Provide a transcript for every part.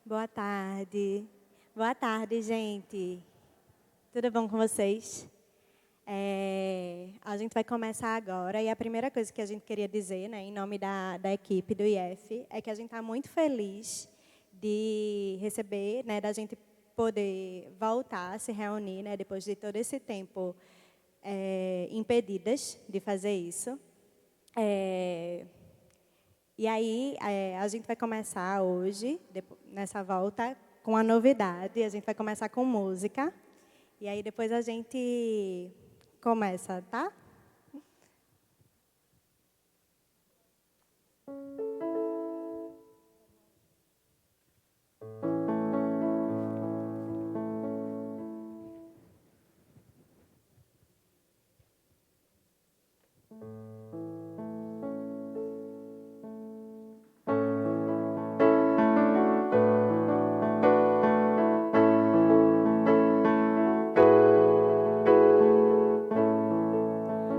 Boa tarde. Boa tarde, gente. Tudo bom com vocês? A gente vai começar agora e a primeira coisa que a gente queria dizer, né, em nome da equipe do IF, é que a gente está muito feliz de receber, né, da gente poder voltar a se reunir, né, depois de todo esse tempo impedidas de fazer isso. E aí, a gente vai começar hoje, nessa volta, com a novidade. A gente vai começar com música. E aí, depois a gente começa, tá?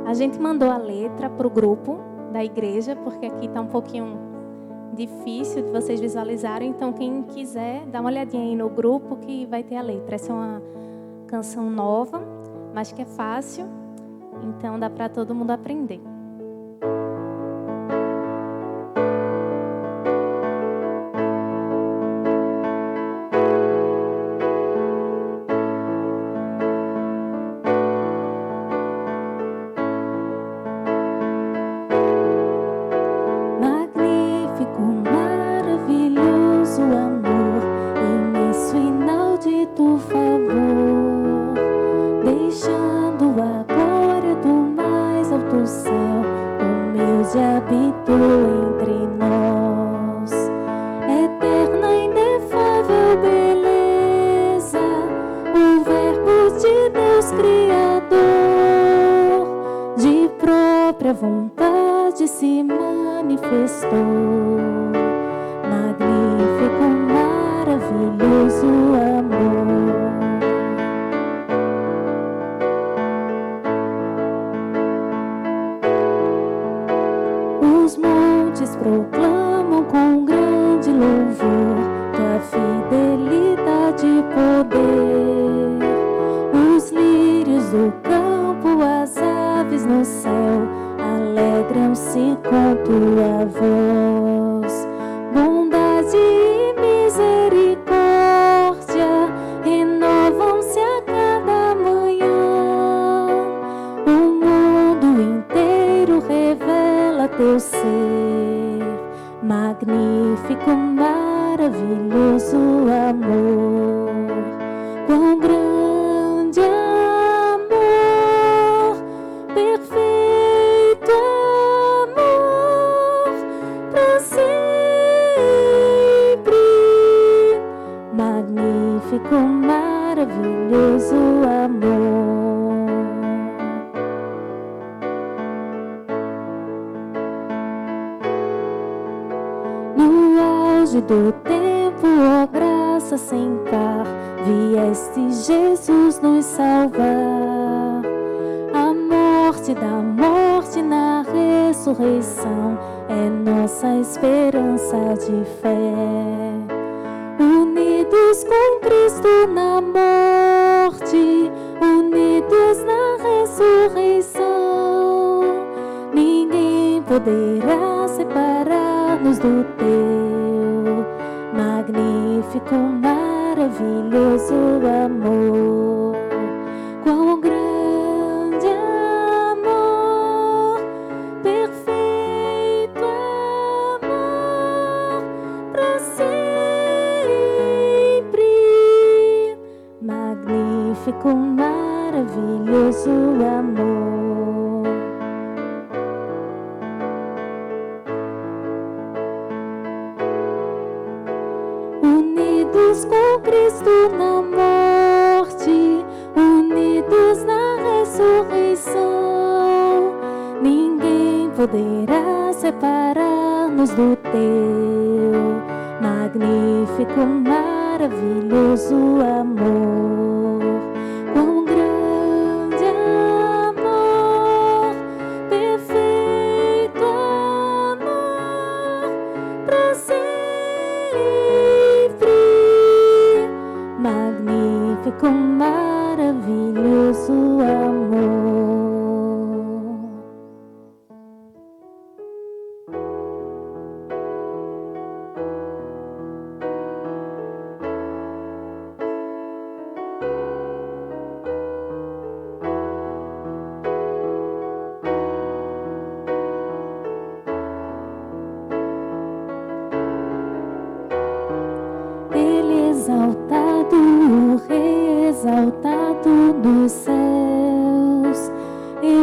A gente mandou a letra para o grupo da igreja, porque aqui está um pouquinho difícil de vocês visualizarem. Então, quem quiser, dá uma olhadinha aí no grupo que vai ter a letra. Essa é uma canção nova, mas que é fácil. Então, dá para todo mundo aprender. Sempre o Rei exaltado nos céus. Eu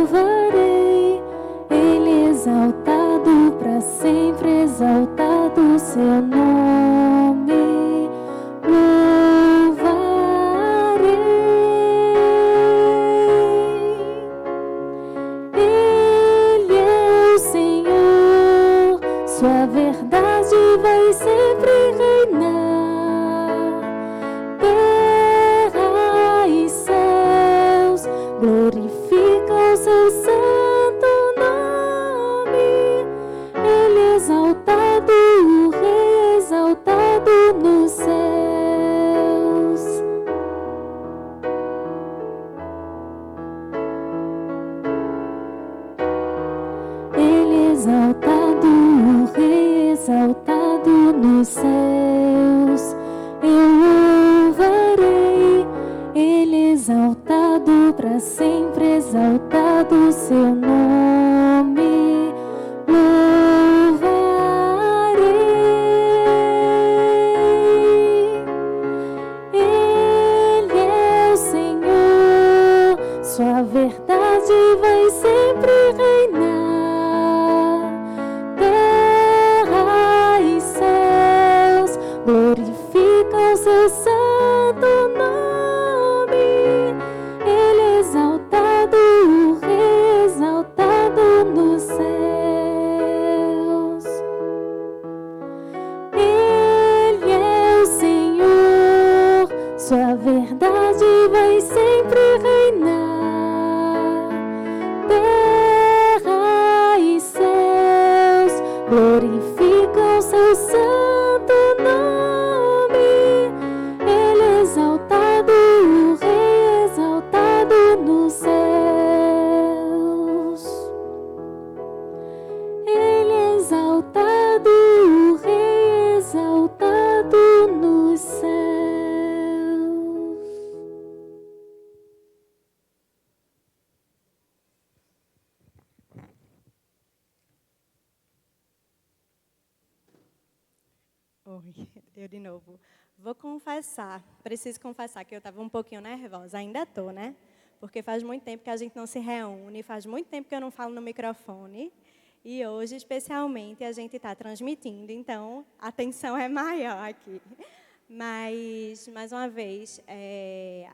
louvarei, Ele exaltado para sempre, exaltado o seu nome. Louvarei. Ele é o Senhor, sua verdade vai sempre reinar. Terra e céus glorificam seu santo nome. Ele exaltado, o Rei exaltado nos céus. Ele exaltado, o Rei exaltado nos céus. Eu louvarei, Ele exaltado para sempre, exaltado o seu nome. Louvarei. Ele é o Senhor, sua verdade vai sempre reinar. Terra e céus glorificam seu santo nome. Ele exaltado, o Rei exaltado nos céus. Ele é o Senhor, sua verdade vai sempre reinar. Terra e céus glorificam seu santo nome. Ele exaltado, o Rei exaltado nos céus. Ele exaltado, o Rei exaltado nos céus. Oi, eu de novo. Vou confessar, preciso confessar que eu estava um pouquinho nervosa, ainda estou, né? Porque faz muito tempo que a gente não se reúne, faz muito tempo que eu não falo no microfone. E hoje, especialmente, a gente está transmitindo, então a tensão é maior aqui. Mas, mais uma vez,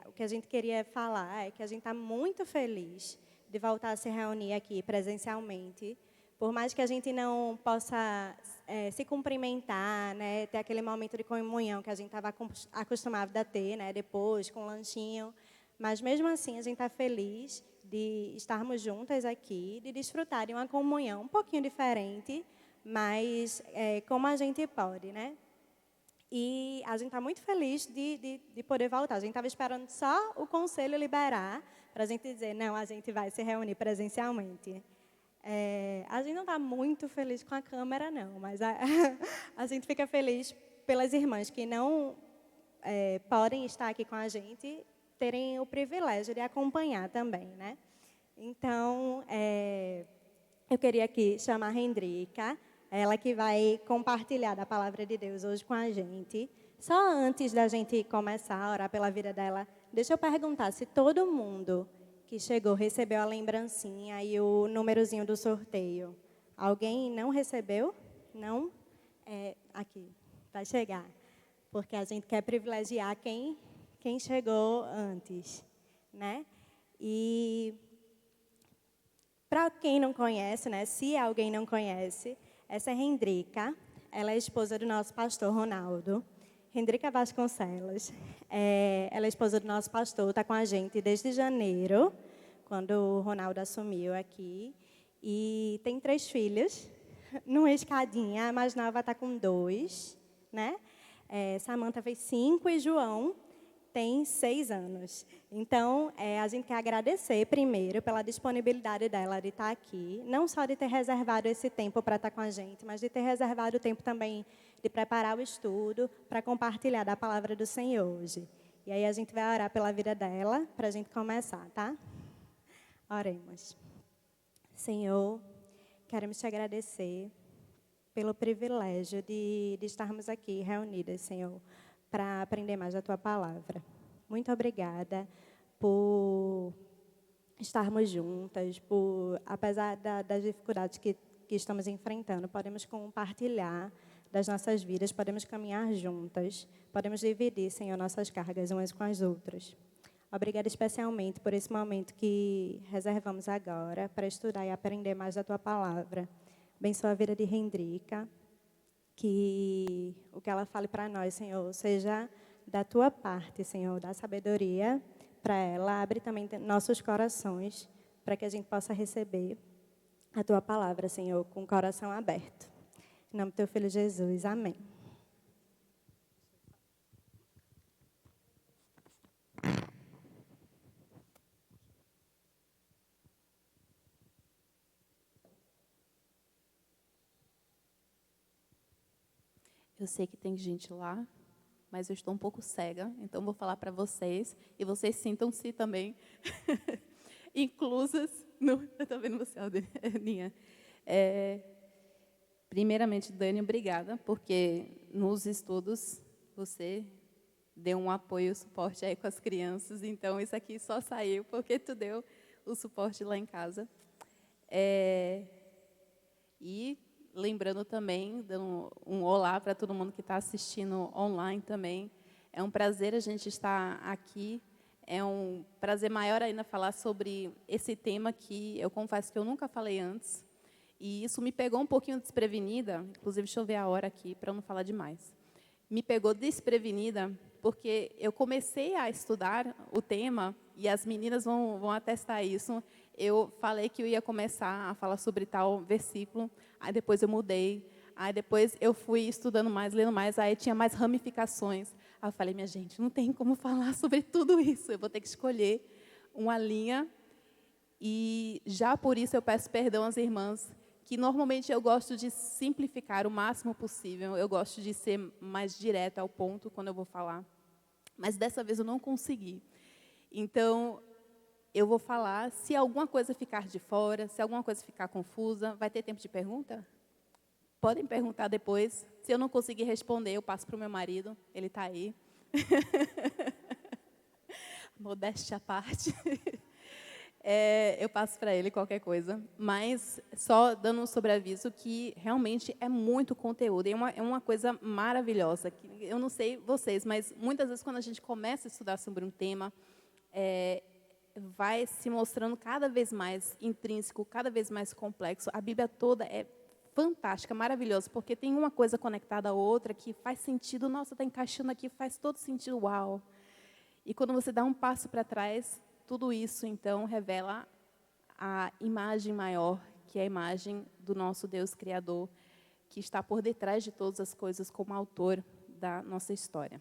o que a gente queria falar é que a gente está muito feliz de voltar a se reunir aqui presencialmente. Por mais que a gente não possa se cumprimentar, né, ter aquele momento de comunhão que a gente estava acostumado a ter, né, depois, com um lanchinho. Mas, mesmo assim, a gente está feliz de estarmos juntas aqui, de desfrutar de uma comunhão um pouquinho diferente, mas como a gente pode, né? E a gente está muito feliz de poder voltar. A gente estava esperando só o conselho liberar para a gente dizer, não, a gente vai se reunir presencialmente. A gente não está muito feliz com a câmera, não, mas a gente fica feliz pelas irmãs que não podem estar aqui com a gente, terem o privilégio de acompanhar também, né? Então, eu queria aqui chamar a Rendrica, ela que vai compartilhar da palavra de Deus hoje com a gente. Só antes da gente começar a orar pela vida dela, deixa eu perguntar se todo mundo que chegou recebeu a lembrancinha e o númerozinho do sorteio. Alguém não recebeu? Não? Aqui, vai chegar. Porque a gente quer privilegiar quem chegou antes, né? E para quem não conhece, né? Se alguém não conhece, essa é Rendrica. Ela é esposa do nosso pastor Ronaldo. Rendrica Vasconcelos. Ela é esposa do nosso pastor, está com a gente desde janeiro, quando o Ronaldo assumiu aqui. E tem 3 filhos, numa escadinha. A mais nova está com 2, né? Samanta fez 5 e João tem 6 anos. Então, a gente quer agradecer primeiro pela disponibilidade dela de estar aqui, não só de ter reservado esse tempo para estar com a gente, mas de ter reservado o tempo também de preparar o estudo para compartilhar da palavra do Senhor hoje. E aí a gente vai orar pela vida dela para a gente começar, tá? Oremos. Senhor, queremos te agradecer pelo privilégio de estarmos aqui reunidas, Senhor, para aprender mais da Tua palavra. Muito obrigada por estarmos juntas, por, apesar das dificuldades que estamos enfrentando, podemos compartilhar das nossas vidas, podemos caminhar juntas, podemos dividir, Senhor, nossas cargas umas com as outras. Obrigada especialmente por esse momento que reservamos agora para estudar e aprender mais da Tua palavra. Abençoa a vida de Rendrica, que o que ela fale para nós, Senhor, seja da Tua parte, Senhor, da sabedoria para ela. Abre também nossos corações para que a gente possa receber a Tua palavra, Senhor, com o coração aberto. Em nome do Teu Filho Jesus, amém. Eu sei que tem gente lá, mas eu estou um pouco cega, então vou falar para vocês, e vocês sintam-se também inclusas. Eu estou vendo você, Aninha. Primeiramente, Dani, obrigada, porque nos estudos você deu um apoio e suporte aí com as crianças, então isso aqui só saiu porque tu deu o suporte lá em casa. E lembrando também, dando um olá para todo mundo que está assistindo online também. É um prazer a gente estar aqui. É um prazer maior ainda falar sobre esse tema que eu confesso que eu nunca falei antes. E isso me pegou um pouquinho desprevenida, inclusive deixa eu ver a hora aqui para eu não falar demais. Me pegou desprevenida porque eu comecei a estudar o tema, e as meninas vão atestar isso. Eu falei que eu ia começar a falar sobre tal versículo, aí depois eu mudei, aí depois eu fui estudando mais, lendo mais, aí tinha mais ramificações. Aí eu falei, minha gente, não tem como falar sobre tudo isso, eu vou ter que escolher uma linha, e já por isso eu peço perdão às irmãs, que normalmente eu gosto de simplificar o máximo possível, eu gosto de ser mais direta ao ponto quando eu vou falar, mas dessa vez eu não consegui. Então, eu vou falar, se alguma coisa ficar de fora, se alguma coisa ficar confusa, vai ter tempo de pergunta? Podem perguntar depois. Se eu não conseguir responder, eu passo para o meu marido, ele está aí. Modéstia à parte. Eu passo para ele qualquer coisa. Mas só dando um sobreaviso que realmente é muito conteúdo. E é uma coisa maravilhosa. Que eu não sei vocês, mas muitas vezes quando a gente começa a estudar sobre um tema, vai se mostrando cada vez mais intrínseco, cada vez mais complexo. A Bíblia toda é fantástica, maravilhosa, porque tem uma coisa conectada à outra que faz sentido. Nossa, está encaixando aqui, faz todo sentido, uau. E quando você dá um passo para trás, tudo isso, então, revela a imagem maior, que é a imagem do nosso Deus Criador, que está por detrás de todas as coisas como autor da nossa história.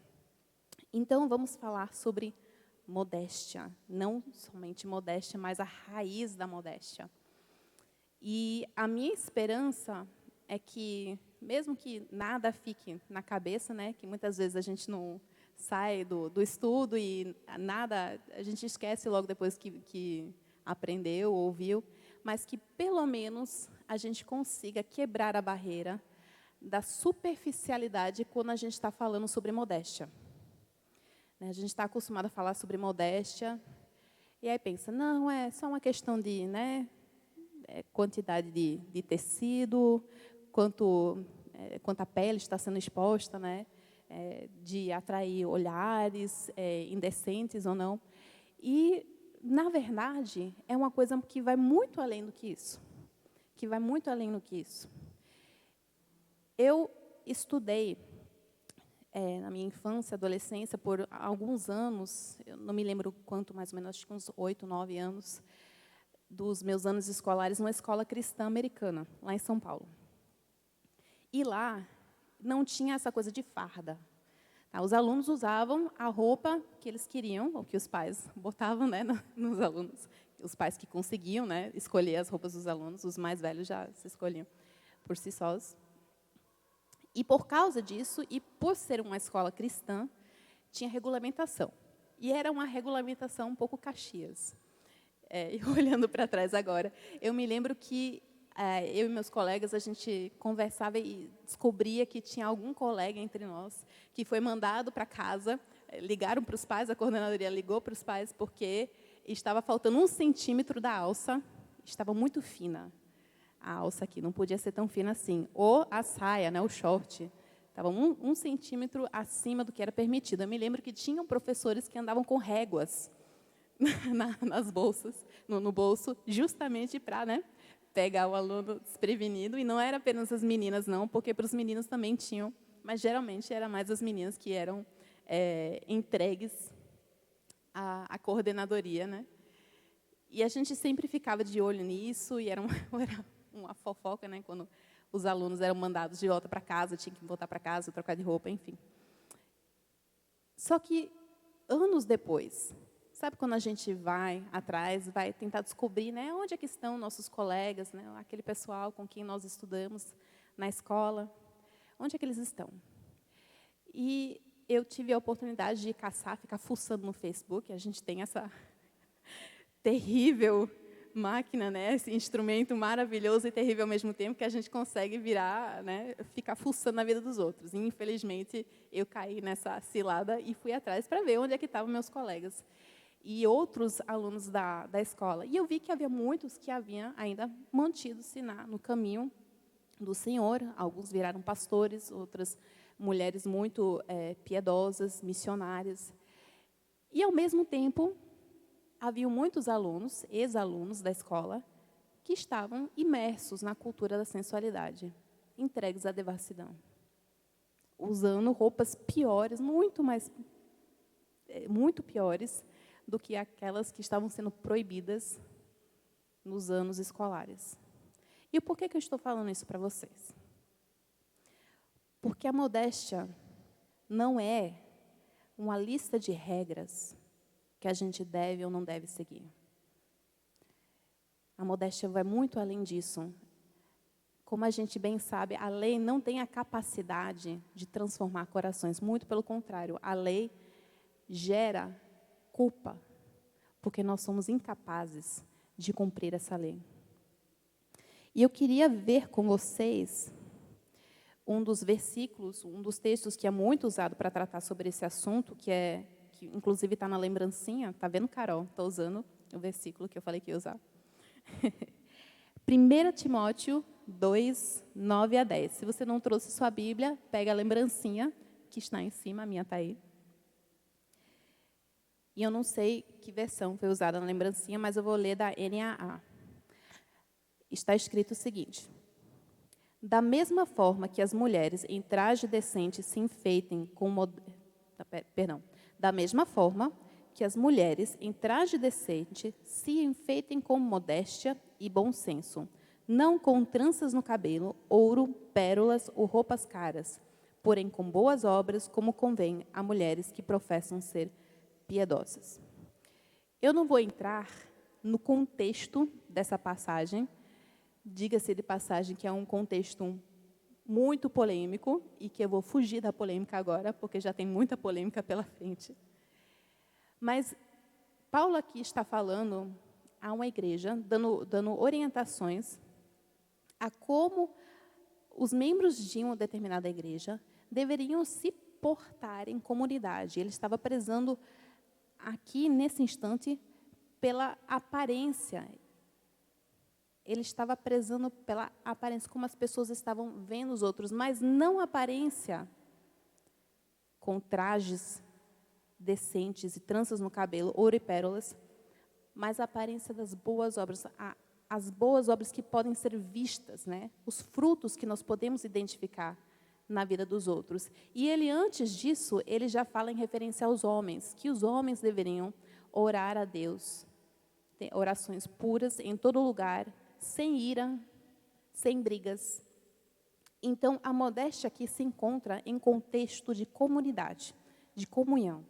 Então, vamos falar sobre modéstia. Não somente modéstia, mas a raiz da modéstia. E a minha esperança é que, mesmo que nada fique na cabeça, né, que muitas vezes a gente não sai do estudo e nada, a gente esquece logo depois que aprendeu, ouviu, mas que pelo menos a gente consiga quebrar a barreira da superficialidade quando a gente está falando sobre modéstia. A gente está acostumado a falar sobre modéstia e aí pensa, não, é só uma questão de, né, quantidade de tecido, quanta pele está sendo exposta, né, de atrair olhares indecentes ou não. E, na verdade, é uma coisa que vai muito além do que isso. Eu estudei na minha infância, adolescência, por alguns anos, eu não me lembro quanto, mais ou menos, acho que uns 8, 9 anos, dos meus anos escolares, numa escola cristã americana, lá em São Paulo. E lá não tinha essa coisa de farda. Os alunos usavam a roupa que eles queriam, ou que os pais botavam, né, nos alunos. Os pais que conseguiam, né, escolher as roupas dos alunos, os mais velhos já se escolhiam por si sós. E por causa disso, e por ser uma escola cristã, tinha regulamentação. E era uma regulamentação um pouco Caxias. E olhando para trás agora, eu me lembro que eu e meus colegas, a gente conversava e descobria que tinha algum colega entre nós que foi mandado para casa, ligaram para os pais, a coordenadoria ligou para os pais, porque estava faltando 1 centímetro da alça, estava muito fina. A alça aqui não podia ser tão fina assim. Ou a saia, né, o short, estava 1 centímetro acima do que era permitido. Eu me lembro que tinham professores que andavam com réguas nas bolsas, no bolso, justamente para, né, pegar o aluno desprevenido. E não era apenas as meninas, não, porque para os meninos também tinham, mas geralmente era mais as meninas que eram entregues à coordenadoria, né? E a gente sempre ficava de olho nisso, e era uma fofoca, né, quando os alunos eram mandados de volta para casa, tinham que voltar para casa, trocar de roupa, enfim. Só que, anos depois, sabe quando a gente vai atrás, vai tentar descobrir, né, onde é que estão nossos colegas, né, aquele pessoal com quem nós estudamos na escola, onde é que eles estão? E eu tive a oportunidade de caçar, ficar fuçando no Facebook, a gente tem essa terrível máquina, né, esse instrumento maravilhoso e terrível ao mesmo tempo, que a gente consegue virar, né, ficar fuçando na vida dos outros. E, infelizmente, eu caí nessa cilada e fui atrás para ver onde é que estavam meus colegas e outros alunos da escola. E eu vi que havia muitos que haviam ainda mantido-se no caminho do Senhor. Alguns viraram pastores, outras mulheres muito piedosas, missionárias. E, ao mesmo tempo, havia muitos alunos, ex-alunos da escola, que estavam imersos na cultura da sensualidade, entregues à devassidão, usando roupas piores, muito piores do que aquelas que estavam sendo proibidas nos anos escolares. E por que eu estou falando isso para vocês? Porque a modéstia não é uma lista de regras que a gente deve ou não deve seguir. A modéstia vai muito além disso. Como a gente bem sabe, a lei não tem a capacidade de transformar corações. Muito pelo contrário, a lei gera culpa, porque nós somos incapazes de cumprir essa lei. E eu queria ver com vocês um dos versículos, um dos textos que é muito usado para tratar sobre esse assunto, que inclusive está na lembrancinha. Está vendo, Carol? Estou usando o versículo que eu falei que ia usar. 1 Timóteo 2, 9 a 10. Se você não trouxe sua Bíblia, pega a lembrancinha, que está em cima, a minha está aí. E eu não sei que versão foi usada na lembrancinha, mas eu vou ler da NAA. Está escrito o seguinte: da mesma forma que as mulheres em traje decente se enfeitem com Da mesma forma que as mulheres em traje decente se enfeitem com modéstia e bom senso, não com tranças no cabelo, ouro, pérolas ou roupas caras, porém com boas obras, como convém a mulheres que professam ser piedosas. Eu não vou entrar no contexto dessa passagem, diga-se de passagem que é um contexto muito polêmico, e que eu vou fugir da polêmica agora, porque já tem muita polêmica pela frente. Mas Paulo aqui está falando a uma igreja, dando orientações a como os membros de uma determinada igreja deveriam se portar em comunidade. Ele estava prezando aqui, nesse instante, pela aparência. Ele estava prezando pela aparência, como as pessoas estavam vendo os outros, mas não a aparência com trajes decentes e tranças no cabelo, ouro e pérolas, mas a aparência das boas obras, as boas obras que podem ser vistas, né? Os frutos que nós podemos identificar na vida dos outros. E ele, antes disso, ele já fala em referência aos homens, que os homens deveriam orar a Deus, ter orações puras em todo lugar, sem ira, sem brigas. Então, a modéstia aqui se encontra em contexto de comunidade, de comunhão.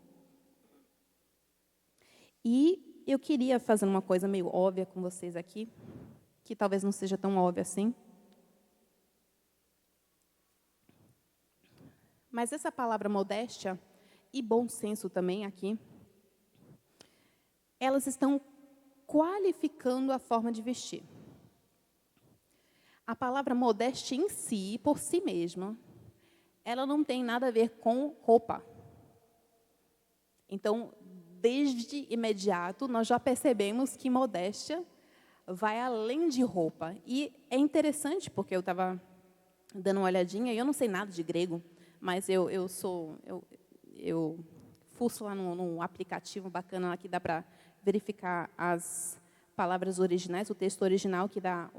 E eu queria fazer uma coisa meio óbvia com vocês aqui, que talvez não seja tão óbvia assim. Mas essa palavra modéstia e bom senso também aqui, elas estão qualificando a forma de vestir. A palavra modéstia em si, por si mesma, ela não tem nada a ver com roupa. Então, desde imediato, nós já percebemos que modéstia vai além de roupa. E é interessante, porque eu estava dando uma olhadinha, e eu não sei nada de grego, mas eu fuço lá num aplicativo bacana lá que dá para verificar as palavras originais, o texto original que dá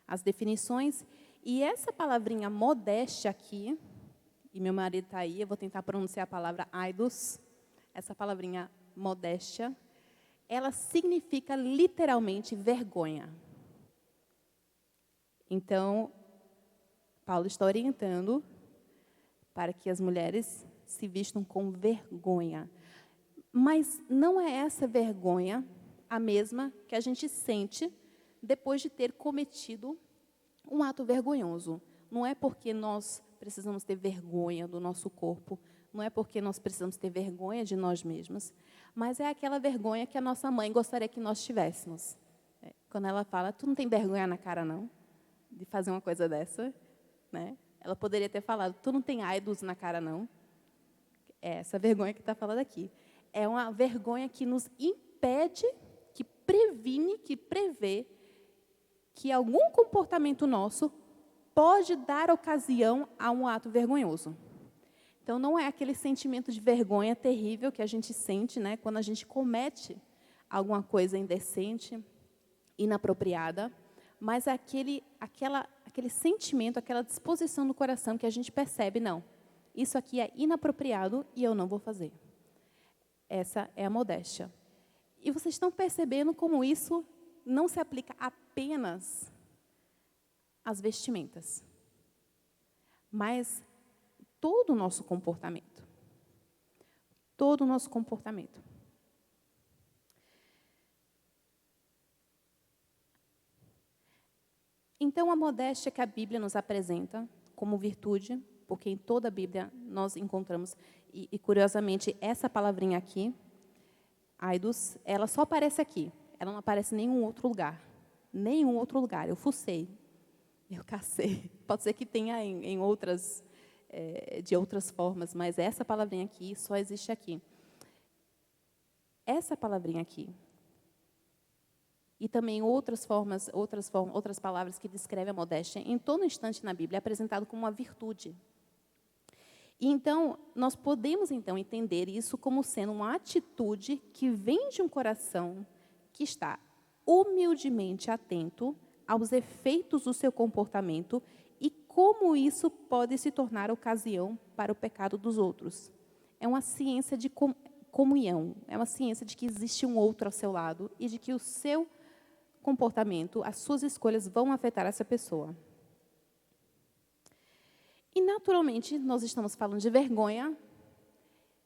as definições. E essa palavrinha modéstia aqui, e meu marido está aí, eu vou tentar pronunciar a palavra aidos, essa palavrinha modéstia, ela significa literalmente vergonha. Então, Paulo está orientando para que as mulheres se vistam com vergonha. Mas não é essa vergonha a mesma que a gente sente depois de ter cometido um ato vergonhoso. Não é porque nós precisamos ter vergonha do nosso corpo, não é porque nós precisamos ter vergonha de nós mesmos, mas é aquela vergonha que a nossa mãe gostaria que nós tivéssemos. Quando ela fala, tu não tem vergonha na cara, não, de fazer uma coisa dessa, né? Ela poderia ter falado, tu não tem aidos na cara, não. É essa vergonha que está falando aqui. É uma vergonha que nos impede, que previne, que prevê que algum comportamento nosso pode dar ocasião a um ato vergonhoso. Então, não é aquele sentimento de vergonha terrível que a gente sente, né, quando a gente comete alguma coisa indecente, inapropriada, mas é aquele sentimento, aquela disposição no coração que a gente percebe, não, isso aqui é inapropriado e eu não vou fazer. Essa é a modéstia. E vocês estão percebendo como isso não se aplica apenas às vestimentas, mas todo o nosso comportamento. Todo o nosso comportamento. Então, a modéstia que a Bíblia nos apresenta como virtude, porque em toda a Bíblia nós encontramos, e curiosamente, essa palavrinha aqui, aidos, ela só aparece aqui. Ela não aparece em nenhum outro lugar. Nenhum outro lugar. Eu fucei. Eu cacei. Pode ser que tenha em outras, de outras formas, mas essa palavrinha aqui só existe aqui. Essa palavrinha aqui. E também outras palavras que descrevem a modéstia, em todo instante na Bíblia, é apresentado como uma virtude. E então, nós podemos então entender isso como sendo uma atitude que vem de um coração que está humildemente atento aos efeitos do seu comportamento e como isso pode se tornar ocasião para o pecado dos outros. É uma ciência de comunhão, é uma ciência de que existe um outro ao seu lado e de que o seu comportamento, as suas escolhas vão afetar essa pessoa. E, naturalmente, nós estamos falando de vergonha,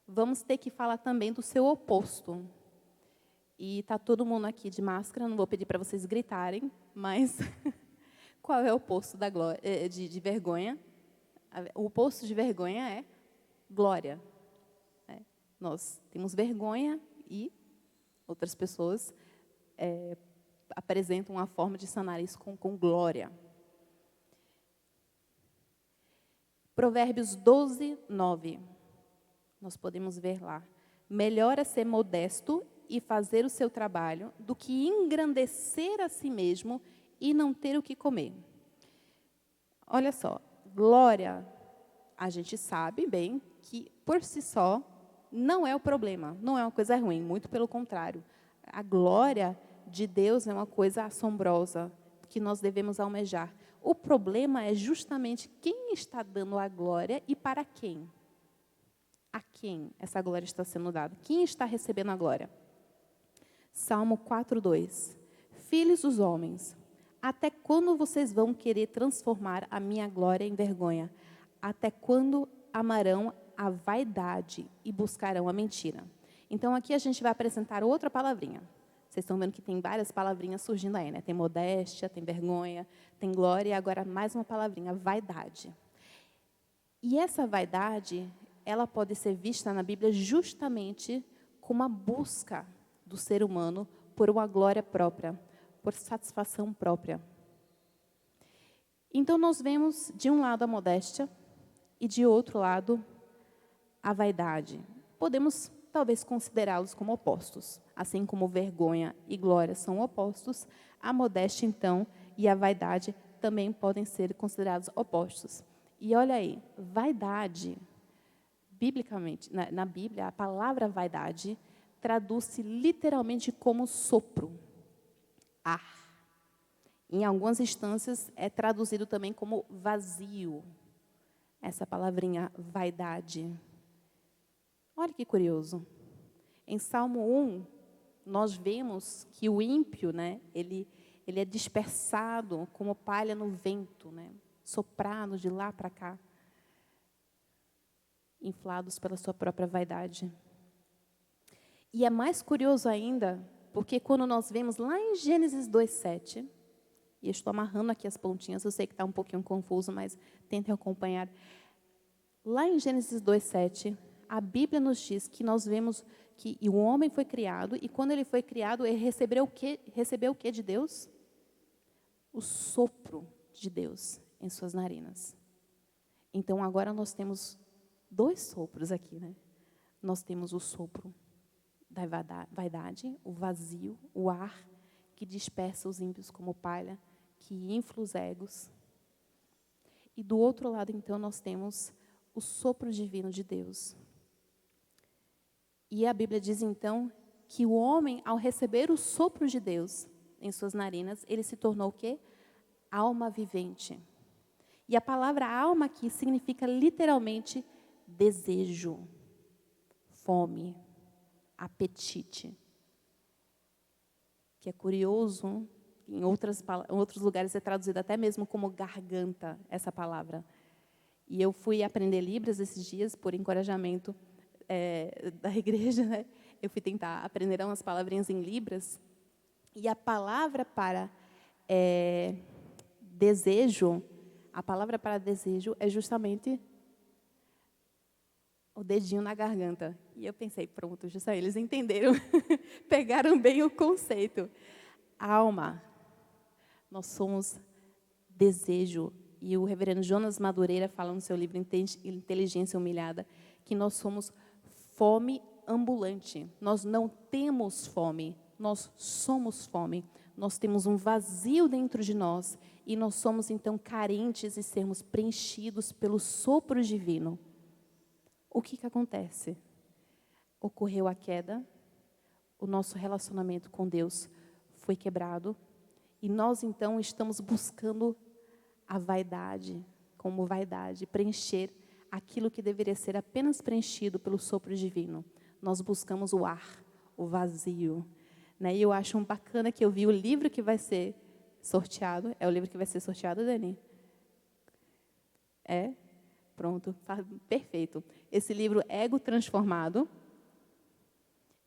vamos ter que falar também do seu oposto. E está todo mundo aqui de máscara, não vou pedir para vocês gritarem, mas qual é o oposto da glória, de vergonha? O oposto de vergonha é glória. Nós temos vergonha e outras pessoas apresentam uma forma de sanar isso com glória. Provérbios 12, 9. Nós podemos ver lá. Melhor é ser modesto e fazer o seu trabalho do que engrandecer a si mesmo e não ter o que comer. Olha só, glória, a gente sabe bem que por si só não é o problema, não é uma coisa ruim, muito pelo contrário. A glória de Deus é uma coisa assombrosa que nós devemos almejar. O problema é justamente quem está dando a glória e para quem. A quem essa glória está sendo dada? Quem está recebendo a glória? Salmo 4:2. Filhos dos homens, até quando vocês vão querer transformar a minha glória em vergonha? Até quando amarão a vaidade e buscarão a mentira? Então, aqui a gente vai apresentar outra palavrinha. Vocês estão vendo que tem várias palavrinhas surgindo aí, né? Tem modéstia, tem vergonha, tem glória, e agora mais uma palavrinha, vaidade. E essa vaidade, ela pode ser vista na Bíblia justamente como a busca do ser humano por uma glória própria, por satisfação própria. Então, nós vemos, de um lado, a modéstia e, de outro lado, a vaidade. Podemos, talvez, considerá-los como opostos. Assim como vergonha e glória são opostos, a modéstia, então, e a vaidade também podem ser considerados opostos. E olha aí, vaidade, biblicamente, na Bíblia, a palavra vaidade traduz-se literalmente como sopro, ar. Em algumas instâncias, é traduzido também como vazio, essa palavrinha vaidade. Olha que curioso. Em Salmo 1, nós vemos que o ímpio, né, ele é dispersado como palha no vento, né, soprado de lá para cá, inflados pela sua própria vaidade. E é mais curioso ainda, porque quando nós vemos lá em Gênesis 2:7, e eu estou amarrando aqui as pontinhas, eu sei que está um pouquinho confuso, mas tentem acompanhar. Lá em Gênesis 2:7, a Bíblia nos diz que nós vemos que o homem foi criado, e quando ele foi criado, ele recebeu o quê de Deus? O sopro de Deus em suas narinas. Então, agora nós temos 2 sopros aqui, né? Nós temos o sopro da vaidade, o vazio, o ar que dispersa os ímpios como palha, que infla os egos. E do outro lado, então, nós temos o sopro divino de Deus. E a Bíblia diz, então, que o homem, ao receber o sopro de Deus em suas narinas, ele se tornou o quê? Alma vivente. E a palavra alma aqui significa literalmente desejo, fome, apetite. Que é curioso, em outros lugares é traduzida até mesmo como garganta, essa palavra. E eu fui aprender Libras esses dias, por encorajamento da igreja, né? Eu fui tentar aprender umas palavrinhas em Libras. E a palavra para desejo, é justamente o dedinho na garganta. E eu pensei, pronto, justo aí, eles entenderam, pegaram bem o conceito. Alma, nós somos desejo. E o reverendo Jonas Madureira fala no seu livro Inteligência Humilhada, que nós somos fome ambulante. Nós não temos fome, nós somos fome. Nós temos um vazio dentro de nós e nós somos, então, carentes de sermos preenchidos pelo sopro divino. O que acontece? Ocorreu a queda, o nosso relacionamento com Deus foi quebrado e nós, então, estamos buscando a vaidade, como vaidade, preencher aquilo que deveria ser apenas preenchido pelo sopro divino. Nós buscamos o ar, o vazio. Né? E eu acho bacana que eu vi o livro que vai ser sorteado. É o livro que vai ser sorteado, Dani? É? Pronto, perfeito. Esse livro, Ego Transformado,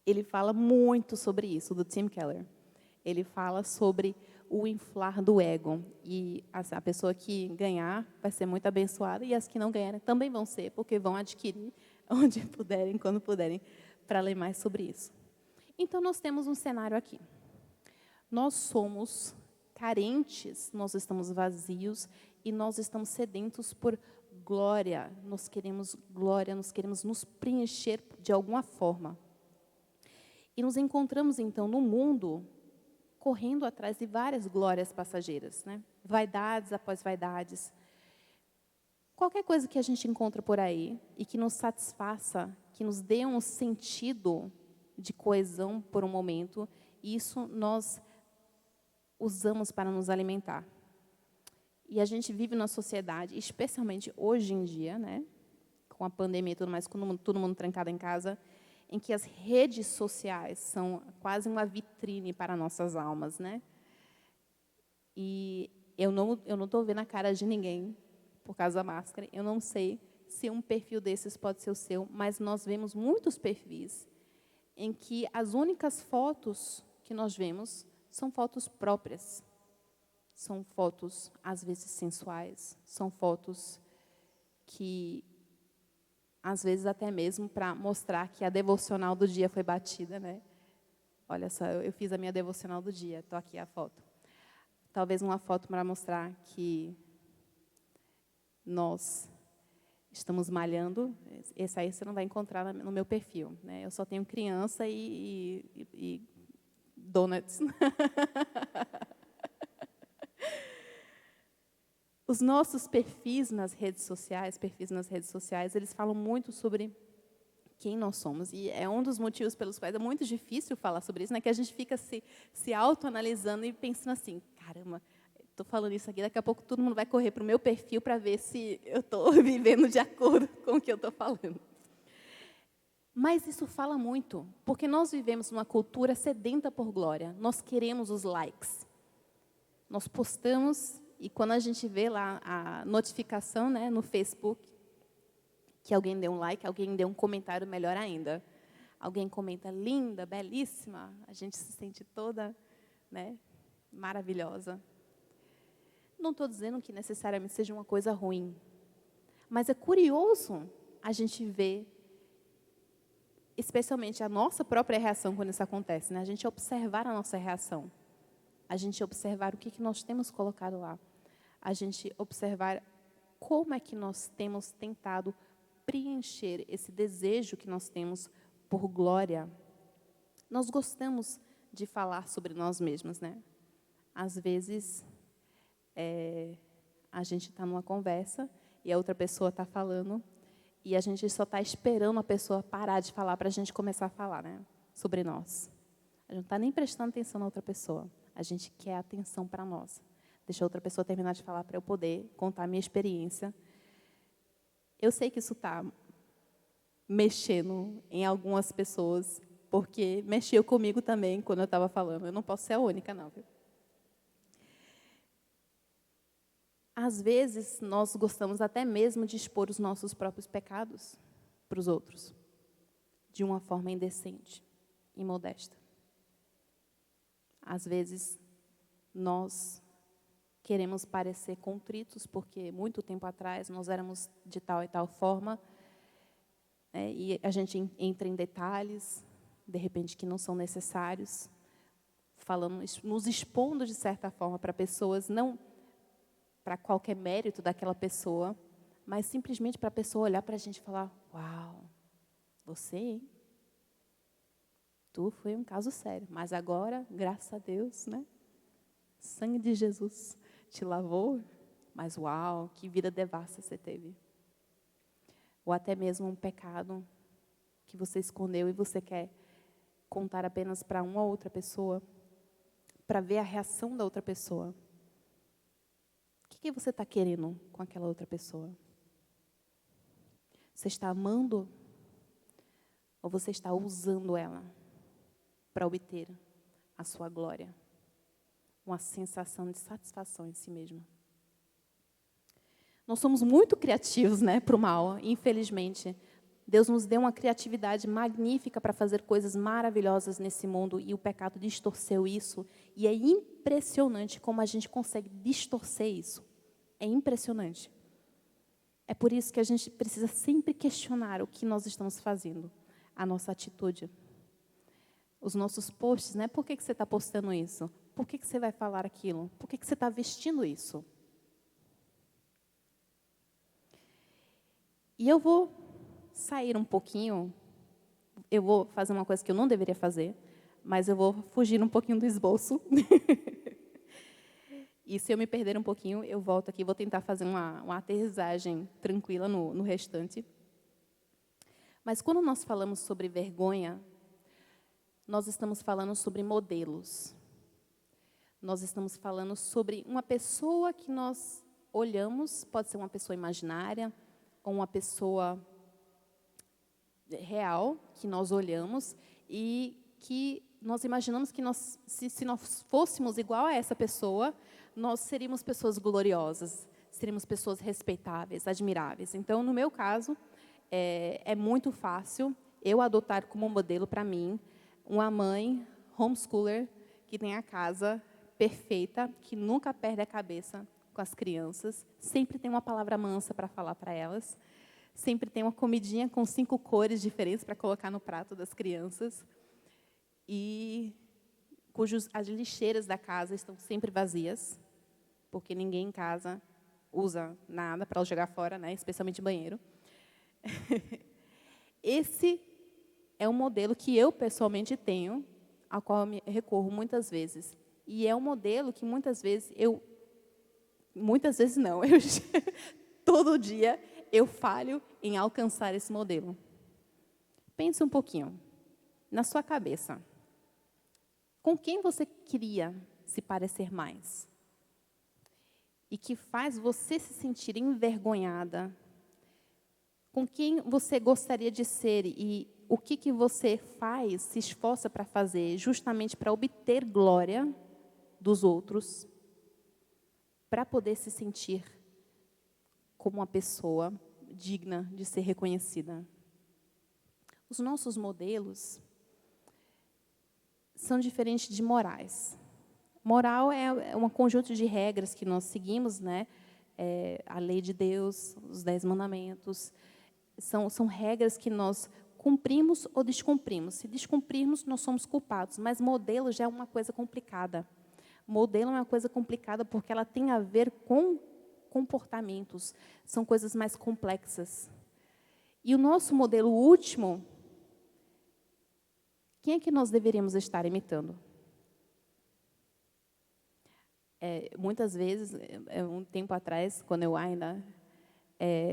ele fala muito sobre isso, do Tim Keller. Ele fala sobre o inflar do ego. E a pessoa que ganhar vai ser muito abençoada, e as que não ganharem também vão ser, porque vão adquirir onde puderem, quando puderem, para ler mais sobre isso. Então, nós temos um cenário aqui. Nós somos carentes, nós estamos vazios e nós estamos sedentos por glória. Nós queremos glória, nós queremos nos preencher de alguma forma. E nos encontramos, então, no mundo correndo atrás de várias glórias passageiras, né? Vaidades após vaidades. Qualquer coisa que a gente encontra por aí e que nos satisfaça, que nos dê um sentido de coesão por um momento, isso nós usamos para nos alimentar. E a gente vive numa sociedade, especialmente hoje em dia, né, com a pandemia e tudo mais, com todo mundo trancado em casa, em que as redes sociais são quase uma vitrine para nossas almas, né? E eu não estou vendo a cara de ninguém por causa da máscara. Eu não sei se um perfil desses pode ser o seu, mas nós vemos muitos perfis em que as únicas fotos que nós vemos são fotos próprias. São fotos, às vezes, sensuais. São fotos que, às vezes, até mesmo para mostrar que a devocional do dia foi batida, né? Olha só, eu fiz a minha devocional do dia, estou aqui a foto. Talvez uma foto para mostrar que nós estamos malhando, esse aí você não vai encontrar no meu perfil, né? Eu só tenho criança e donuts. Os nossos perfis nas redes sociais, eles falam muito sobre quem nós somos. E é um dos motivos pelos quais é muito difícil falar sobre isso, né? Que a gente fica se autoanalisando e pensando assim, caramba, estou falando isso aqui, daqui a pouco todo mundo vai correr para o meu perfil para ver se eu estou vivendo de acordo com o que eu estou falando. Mas isso fala muito, porque nós vivemos numa cultura sedenta por glória. Nós queremos os likes. Nós postamos, e quando a gente vê lá a notificação, né, no Facebook, que alguém deu um like, alguém deu um comentário, melhor ainda. Alguém comenta, linda, belíssima, a gente se sente toda, né, maravilhosa. Não estou dizendo que necessariamente seja uma coisa ruim, mas é curioso a gente ver, especialmente a nossa própria reação quando isso acontece, né? A gente observar a nossa reação, a gente observar o que nós temos colocado lá, a gente observar como é que nós temos tentado preencher esse desejo que nós temos por glória. Nós gostamos de falar sobre nós mesmos, né? Às vezes, a gente está numa conversa e a outra pessoa está falando e a gente só está esperando a pessoa parar de falar para a gente começar a falar, né, sobre nós. A gente não está nem prestando atenção na outra pessoa. A gente quer atenção para nós. Deixa a outra pessoa terminar de falar para eu poder contar a minha experiência. Eu sei que isso está mexendo em algumas pessoas, porque mexeu comigo também quando eu estava falando. Eu não posso ser a única, não, viu? Às vezes, nós gostamos até mesmo de expor os nossos próprios pecados para os outros, de uma forma indecente, imodesta. Às vezes, nós queremos parecer contritos, porque muito tempo atrás nós éramos de tal e tal forma, e a gente entra em detalhes, de repente, que não são necessários, falando, nos expondo de certa forma para pessoas, não para qualquer mérito daquela pessoa, mas simplesmente para a pessoa olhar para a gente e falar, uau, você, hein? Tu foi um caso sério, mas agora, graças a Deus, né? Sangue de Jesus te lavou, mas uau, que vida devassa você teve. Ou até mesmo um pecado que você escondeu e você quer contar apenas para uma outra pessoa, para ver a reação da outra pessoa. O que você está querendo com aquela outra pessoa? Você está amando ou você está usando ela para obter a sua glória? Uma sensação de satisfação em si mesma. Nós somos muito criativos, né, para o mal, infelizmente. Deus nos deu uma criatividade magnífica para fazer coisas maravilhosas nesse mundo e o pecado distorceu isso. E é impressionante como a gente consegue distorcer isso. É impressionante. É por isso que a gente precisa sempre questionar o que nós estamos fazendo, a nossa atitude. Os nossos posts, né? Por que você está postando isso? Por que você vai falar aquilo? Por que você está vestindo isso? E eu vou sair um pouquinho, eu vou fazer uma coisa que eu não deveria fazer, mas eu vou fugir um pouquinho do esboço. E se eu me perder um pouquinho, eu volto aqui, vou tentar fazer uma aterrissagem tranquila no restante. Mas quando nós falamos sobre vergonha, nós estamos falando sobre modelos. Nós estamos falando sobre uma pessoa que nós olhamos, pode ser uma pessoa imaginária, ou uma pessoa real, que nós olhamos, e que nós imaginamos que se nós fôssemos igual a essa pessoa, nós seríamos pessoas gloriosas, seríamos pessoas respeitáveis, admiráveis. Então, no meu caso, é muito fácil eu adotar como modelo para mim uma mãe homeschooler que tem a casa perfeita, que nunca perde a cabeça com as crianças, sempre tem uma palavra mansa para falar para elas, sempre tem uma comidinha com 5 cores diferentes para colocar no prato das crianças, e as lixeiras da casa estão sempre vazias, porque ninguém em casa usa nada para jogar fora, né? Especialmente banheiro. Esse é um modelo que eu, pessoalmente, tenho, ao qual eu me recorro muitas vezes. E é um modelo que, muitas vezes não, todo dia eu falho em alcançar esse modelo. Pense um pouquinho, na sua cabeça. Com quem você queria se parecer mais? E que faz você se sentir envergonhada? Com quem você gostaria de ser e o que você faz, se esforça para fazer, justamente para obter glória dos outros, para poder se sentir como uma pessoa digna de ser reconhecida? Os nossos modelos são diferentes de morais. Moral é um conjunto de regras que nós seguimos, né? A lei de Deus, os 10 mandamentos. São regras que nós cumprimos ou descumprimos. Se descumprirmos, nós somos culpados. Mas modelo já é uma coisa complicada. Modelo é uma coisa complicada porque ela tem a ver com comportamentos. São coisas mais complexas. E o nosso modelo último, quem é que nós deveríamos estar imitando? Muitas vezes, um tempo atrás, quando eu ainda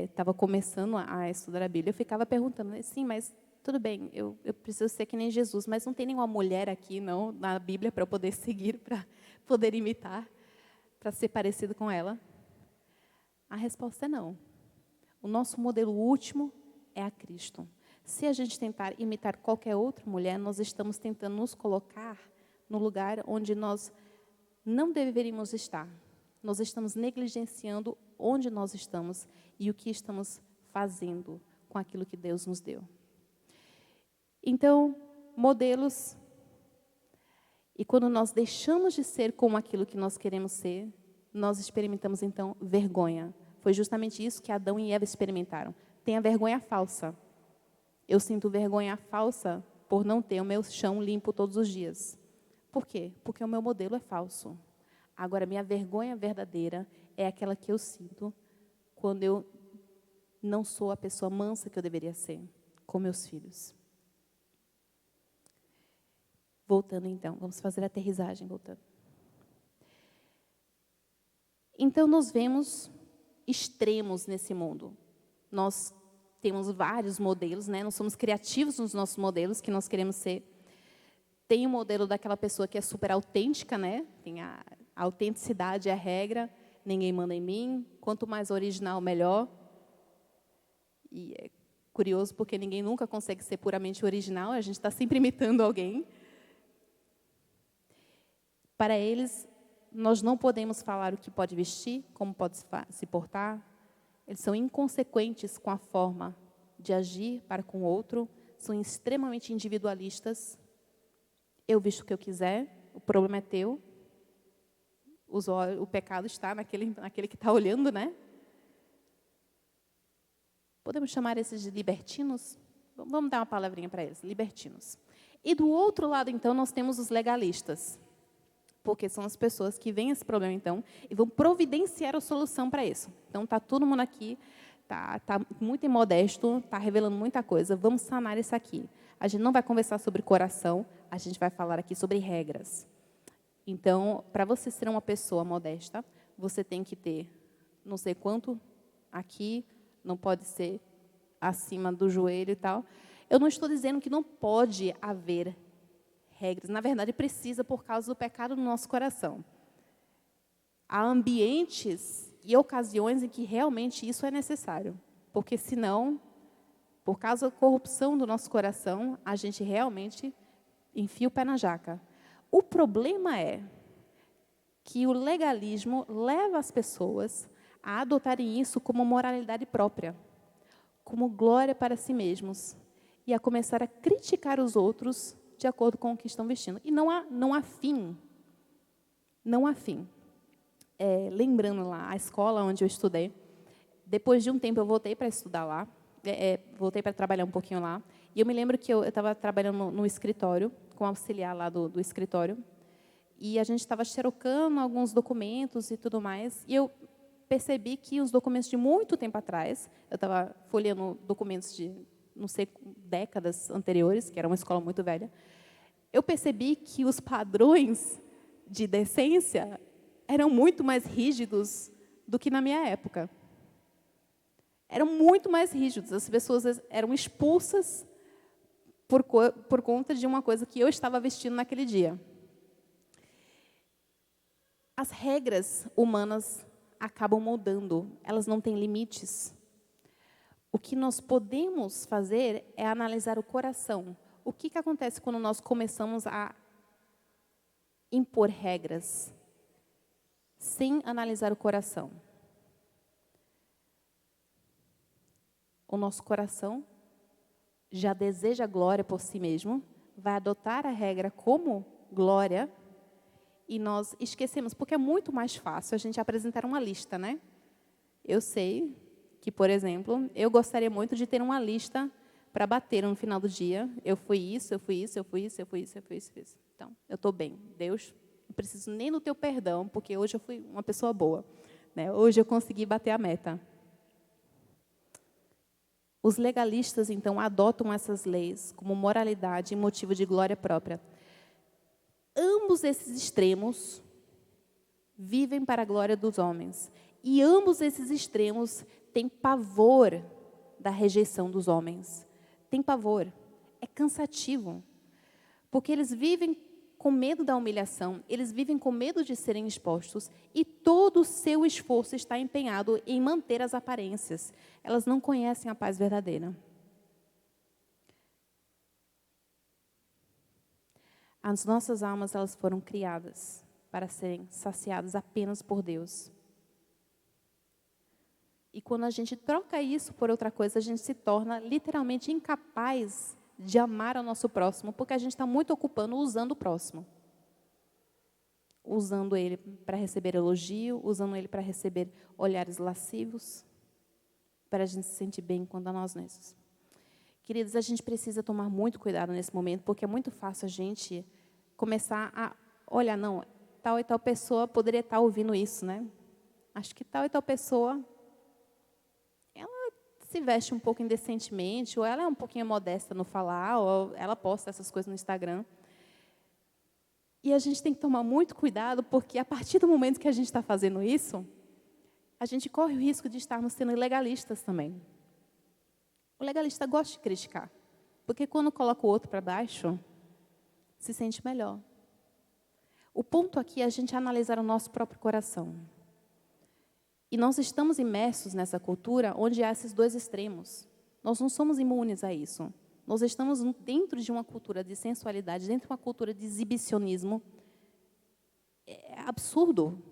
estava começando a estudar a Bíblia, eu ficava perguntando, sim, mas tudo bem, eu preciso ser que nem Jesus, mas não tem nenhuma mulher aqui, não, na Bíblia, para eu poder seguir, para poder imitar, para ser parecido com ela? A resposta é não. O nosso modelo último é a Cristo. Se a gente tentar imitar qualquer outra mulher, nós estamos tentando nos colocar no lugar onde nós não deveríamos estar. Nós estamos negligenciando onde nós estamos e o que estamos fazendo com aquilo que Deus nos deu. Então, modelos. E quando nós deixamos de ser como aquilo que nós queremos ser, nós experimentamos, então, vergonha. Foi justamente isso que Adão e Eva experimentaram. Tem a vergonha falsa. Eu sinto vergonha falsa por não ter o meu chão limpo todos os dias. Por quê? Porque o meu modelo é falso. Agora, minha vergonha verdadeira é aquela que eu sinto quando eu não sou a pessoa mansa que eu deveria ser com meus filhos. Voltando, então. Vamos fazer a aterrissagem, voltando. Então, nós vemos extremos nesse mundo. Nós temos vários modelos, né? Nós somos criativos nos nossos modelos que nós queremos ser. Tem o modelo daquela pessoa que é super autêntica, né? Tem a autenticidade é a regra, ninguém manda em mim. Quanto mais original, melhor. E é curioso porque ninguém nunca consegue ser puramente original, a gente está sempre imitando alguém. Para eles, nós não podemos falar o que pode vestir, como pode se portar. Eles são inconsequentes com a forma de agir para com o outro, são extremamente individualistas. Eu visto o que eu quiser, o problema é teu. O pecado está naquele que está olhando, né? Podemos chamar esses de libertinos? Vamos dar uma palavrinha para eles, libertinos. E do outro lado, então, nós temos os legalistas. Porque são as pessoas que veem esse problema, então, e vão providenciar a solução para isso. Então, está todo mundo aqui, está muito imodesto, está revelando muita coisa, vamos sanar isso aqui. A gente não vai conversar sobre coração, a gente vai falar aqui sobre regras. Então, para você ser uma pessoa modesta, você tem que ter não sei quanto aqui, não pode ser acima do joelho e tal. Eu não estou dizendo que não pode haver regras. Na verdade, precisa por causa do pecado no nosso coração. Há ambientes e ocasiões em que realmente isso é necessário. Porque, senão, por causa da corrupção do nosso coração, a gente realmente enfia o pé na jaca. O problema é que o legalismo leva as pessoas a adotarem isso como moralidade própria, como glória para si mesmos, e a começar a criticar os outros de acordo com o que estão vestindo. E não há fim. Não há fim. Lembrando lá, a escola onde eu estudei, depois de um tempo eu voltei para estudar lá, voltei para trabalhar um pouquinho lá, e eu me lembro que eu estava trabalhando no escritório, com o auxiliar lá do escritório, e a gente estava xerocando alguns documentos e tudo mais, e eu percebi que os documentos de muito tempo atrás, eu estava folheando documentos de, não sei, décadas anteriores, que era uma escola muito velha, eu percebi que os padrões de decência eram muito mais rígidos do que na minha época. Eram muito mais rígidos. As pessoas eram expulsas por conta de uma coisa que eu estava vestindo naquele dia. As regras humanas acabam mudando, elas não têm limites. O que nós podemos fazer é analisar o coração. O que acontece quando nós começamos a impor regras sem analisar o coração? O nosso coração já deseja glória por si mesmo, vai adotar a regra como glória, e nós esquecemos, porque é muito mais fácil a gente apresentar uma lista, né? Eu sei que, por exemplo, eu gostaria muito de ter uma lista para bater no final do dia. Eu fui isso, eu fui isso, eu fui isso, eu fui isso, eu fui isso, eu fui isso. Então, eu estou bem. Deus, não preciso nem do teu perdão, porque hoje eu fui uma pessoa boa, né? Hoje eu consegui bater a meta. Os legalistas, então, adotam essas leis como moralidade e motivo de glória própria. Ambos esses extremos vivem para a glória dos homens. E ambos esses extremos têm pavor da rejeição dos homens. Tem pavor. É cansativo. Porque eles vivem com medo da humilhação, eles vivem com medo de serem expostos, e todo o seu esforço está empenhado em manter as aparências. Elas não conhecem a paz verdadeira. As nossas almas, elas foram criadas para serem saciadas apenas por Deus. E quando a gente troca isso por outra coisa, a gente se torna literalmente incapaz de amar ao nosso próximo, porque a gente está muito ocupando usando o próximo. Usando ele para receber elogio, usando ele para receber olhares lascivos, para a gente se sentir bem quanto a nós mesmos. Queridos, a gente precisa tomar muito cuidado nesse momento, porque é muito fácil a gente começar a olhar, não, tal e tal pessoa poderia estar ouvindo isso, né? Acho que tal e tal pessoa, ela se veste um pouco indecentemente, ou ela é um pouquinho modesta no falar, ou ela posta essas coisas no Instagram. E a gente tem que tomar muito cuidado, porque a partir do momento que a gente está fazendo isso, a gente corre o risco de estarmos sendo legalistas também. O legalista gosta de criticar, porque quando coloca o outro para baixo, se sente melhor. O ponto aqui é a gente analisar o nosso próprio coração. E nós estamos imersos nessa cultura onde há esses dois extremos. Nós não somos imunes a isso. Nós estamos dentro de uma cultura de sensualidade, dentro de uma cultura de exibicionismo. É absurdo.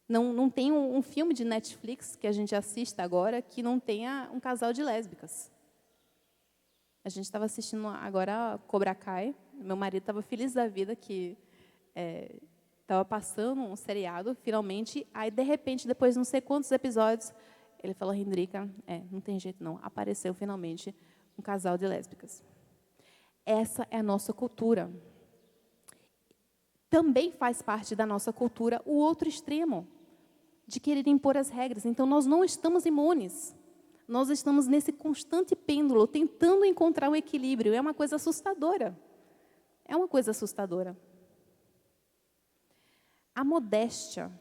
Não tem um filme de Netflix que a gente assista agora que não tenha um casal de lésbicas. A gente estava assistindo agora Cobra Kai. Meu marido estava feliz da vida que estava passando um seriado, finalmente. Aí, de repente, depois de não sei quantos episódios, ele falou, Hendrika, não tem jeito não. Apareceu, finalmente, um casal de lésbicas. Essa é a nossa cultura. Também faz parte da nossa cultura o outro extremo, de querer impor as regras. Então, nós não estamos imunes. Nós estamos nesse constante pêndulo, tentando encontrar um equilíbrio. É uma coisa assustadora. É uma coisa assustadora. A modéstia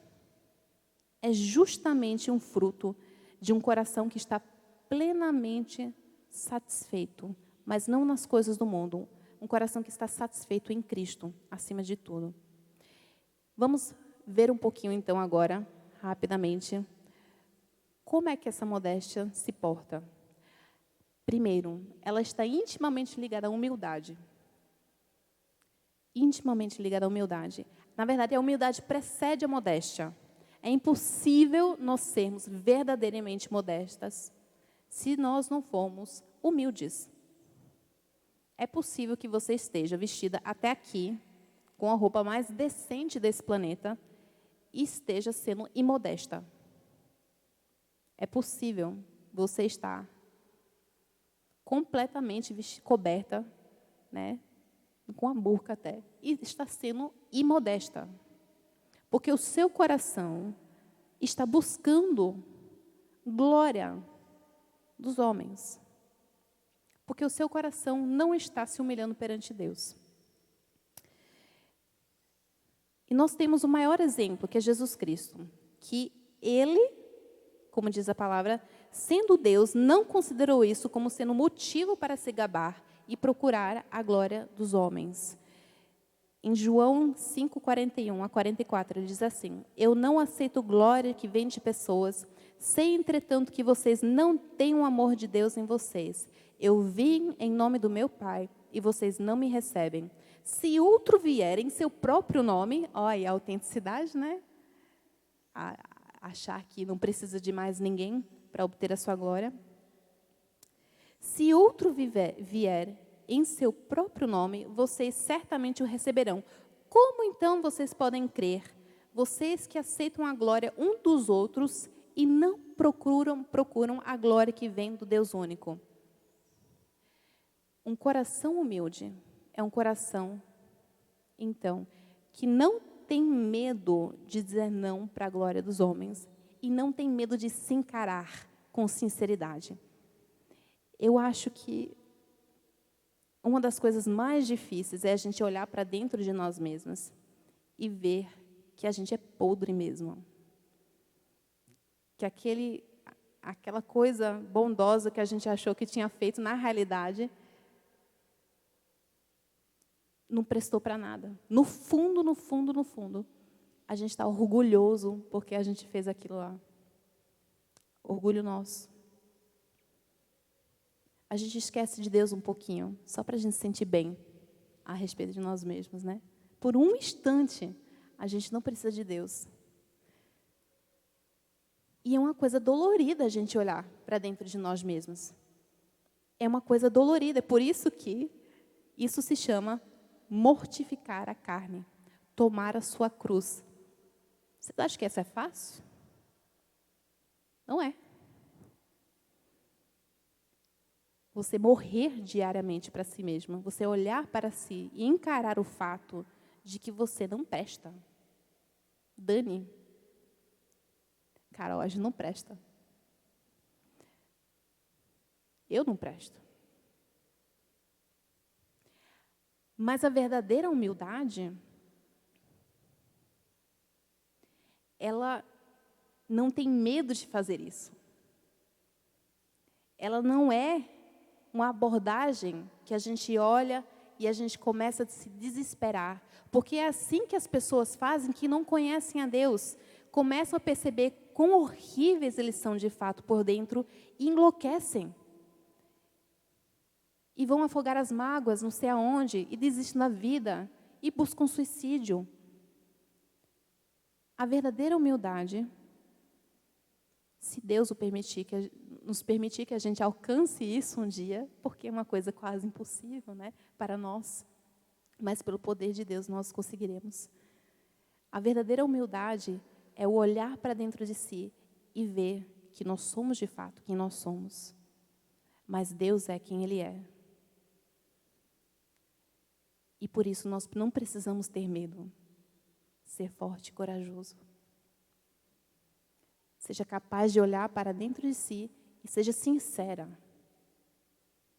é justamente um fruto de um coração que está plenamente satisfeito, mas não nas coisas do mundo. Um coração que está satisfeito em Cristo, acima de tudo. Vamos ver um pouquinho, então, agora, rapidamente, como é que essa modéstia se porta. Primeiro, ela está intimamente ligada à humildade. Intimamente ligada à humildade. Na verdade, a humildade precede a modéstia. É impossível nós sermos verdadeiramente modestas se nós não formos humildes. É possível que você esteja vestida até aqui, com a roupa mais decente desse planeta, e esteja sendo imodesta. É possível você estar completamente coberta, né, com a burca até, e está sendo imodesta. Porque o seu coração está buscando glória dos homens. Porque o seu coração não está se humilhando perante Deus. E nós temos o maior exemplo, que é Jesus Cristo, que ele, como diz a palavra, sendo Deus, não considerou isso como sendo motivo para se gabar e procurar a glória dos homens. Em João 5:41 a 44, ele diz assim: eu não aceito glória que vem de pessoas, sei, entretanto, que vocês não têm o amor de Deus em vocês. Eu vim em nome do meu Pai, e vocês não me recebem. Se outro vier em seu próprio nome, olha a autenticidade, né? Achar que não precisa de mais ninguém para obter a sua glória. Se outro vier em seu próprio nome, vocês certamente o receberão. Como então vocês podem crer? Vocês que aceitam a glória um dos outros e não procuram a glória que vem do Deus único. Um coração humilde é um coração, então, que não tem medo de dizer não para a glória dos homens e não tem medo de se encarar com sinceridade. Eu acho que uma das coisas mais difíceis é a gente olhar para dentro de nós mesmos e ver que a gente é podre mesmo. Que aquela coisa bondosa que a gente achou que tinha feito, na realidade, não prestou para nada. No fundo, a gente está orgulhoso porque a gente fez aquilo lá. Orgulho nosso. A gente esquece de Deus um pouquinho, só para a gente se sentir bem a respeito de nós mesmos, né? Por um instante, a gente não precisa de Deus. E é uma coisa dolorida a gente olhar para dentro de nós mesmos. É uma coisa dolorida, é por isso que isso se chama mortificar a carne, tomar a sua cruz. Você acha que essa é fácil? Não é. Você morrer diariamente para si mesmo, você olhar para si e encarar o fato de que você não presta. Dani, Carol, a gente não presta. Eu não presto. Mas a verdadeira humildade, ela não tem medo de fazer isso. Ela não é uma abordagem que a gente olha e a gente começa a se desesperar. Porque é assim que as pessoas fazem que não conhecem a Deus. Começam a perceber quão horríveis eles são de fato por dentro e enlouquecem. E vão afogar as mágoas não sei aonde, e desistem da vida, e buscam suicídio. A verdadeira humildade, se Deus nos permitir que a gente alcance isso um dia, porque é uma coisa quase impossível, né, para nós, mas pelo poder de Deus nós conseguiremos. A verdadeira humildade é o olhar para dentro de si e ver que nós somos de fato quem nós somos, mas Deus é quem Ele é. E por isso nós não precisamos ter medo, ser forte e corajoso. Seja capaz de olhar para dentro de si e seja sincera.